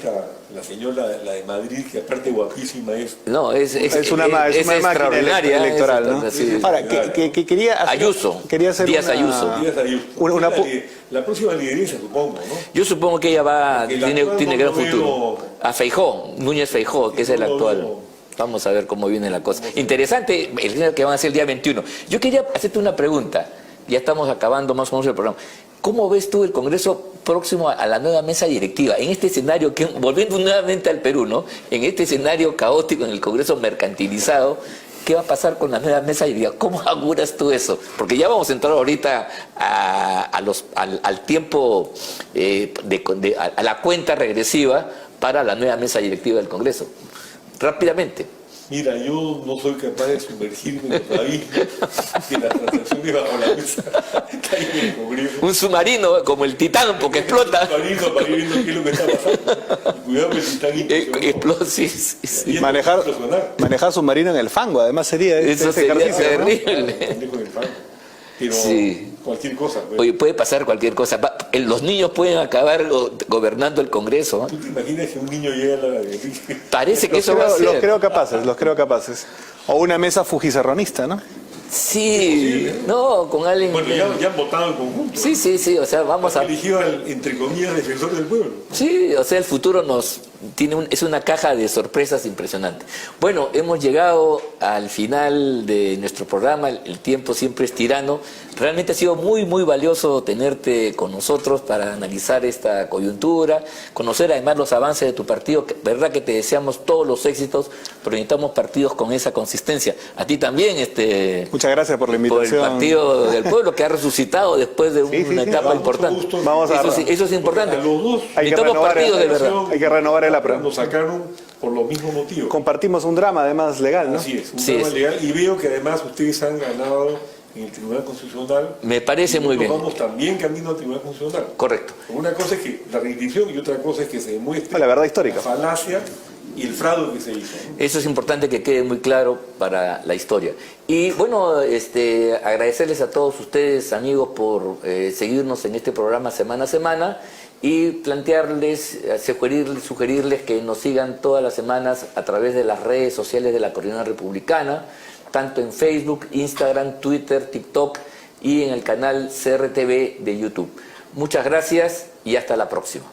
la señora, la de Madrid, que aparte guapísima es. No, es una máquina extraordinaria electoral, ¿no? sí. Ahora, que quería hacer, Ayuso. quería hacer Díaz una- Ayuso. Díaz Ayuso. La próxima lideresa, supongo, ¿no? Yo supongo que ella Porque la tiene actual gran no lo futuro. veo- A Feijó, Núñez Feijó, que es el No lo actual. veo. Vamos a ver cómo viene la cosa. Interesante el día que van a ser el día 21. Yo quería hacerte una pregunta. Ya estamos acabando más o menos el programa. ¿Cómo ves tú el Congreso próximo a la nueva mesa directiva? En este escenario, volviendo nuevamente al Perú, ¿no? En este escenario caótico, en el Congreso mercantilizado, ¿qué va a pasar con la nueva mesa directiva? ¿Cómo auguras tú eso? Porque ya vamos a entrar ahorita al tiempo, a la cuenta regresiva para la nueva mesa directiva del Congreso. Rápidamente. Mira, yo no soy capaz de sumergirme en los abismos de las transacciones bajo la mesa que hay en el Congreso. Un submarino como el Titán, porque explota. Para ir viendo qué es lo que está pasando. Y cuidado que el Titán Explota, sí. Y esto Manejar va a explosionar. submarino en el fango, además sería Eso este sería ejercicio, ¿no? terrible. Pendejo en el fango. pero Sí. cualquier cosa. Pues. Oye, puede pasar cualquier cosa. Los niños pueden acabar gobernando el Congreso. ¿Tú te imaginas que un niño llega a la... Parece que Los eso va a creo, ser. los creo capaces. O una mesa fujicerronista, ¿no? Sí, no, con alguien... Bueno, ya han votado en conjunto. Sí, o sea, vamos a... Eligió al, entre comillas, defensor del pueblo. Sí, o sea, el futuro es una caja de sorpresas impresionante. Bueno, hemos llegado al final de nuestro programa, el tiempo siempre es tirano. Realmente ha sido muy, muy valioso tenerte con nosotros para analizar esta coyuntura, conocer además los avances de tu partido, verdad que te deseamos todos los éxitos, pero necesitamos partidos con esa consistencia. A ti también, Muchas gracias por la por el invitación. Partido del Pueblo, que ha resucitado después de una etapa importante. Eso es importante. A los dos Necesitamos partidos de verdad. Hay que renovar el APRA. nos sacaron por los mismos motivos. Compartimos un drama, además, legal, ¿no? Así es, un Sí, tema es. legal. Y veo que además ustedes han ganado en el Tribunal Constitucional. Me parece y muy bien. Vamos también camino al Tribunal Constitucional. Correcto. Una cosa es que la reivindicación y otra cosa es que se demuestre La verdad histórica. la falacia y el fraude que se hizo, ¿no? Eso es importante que quede muy claro para la historia. Y bueno, agradecerles a todos ustedes, amigos, por seguirnos en este programa semana a semana y plantearles, sugerirles que nos sigan todas las semanas a través de las redes sociales de la Coordinadora Republicana, tanto en Facebook, Instagram, Twitter, TikTok y en el canal CRTV de YouTube. Muchas gracias y hasta la próxima.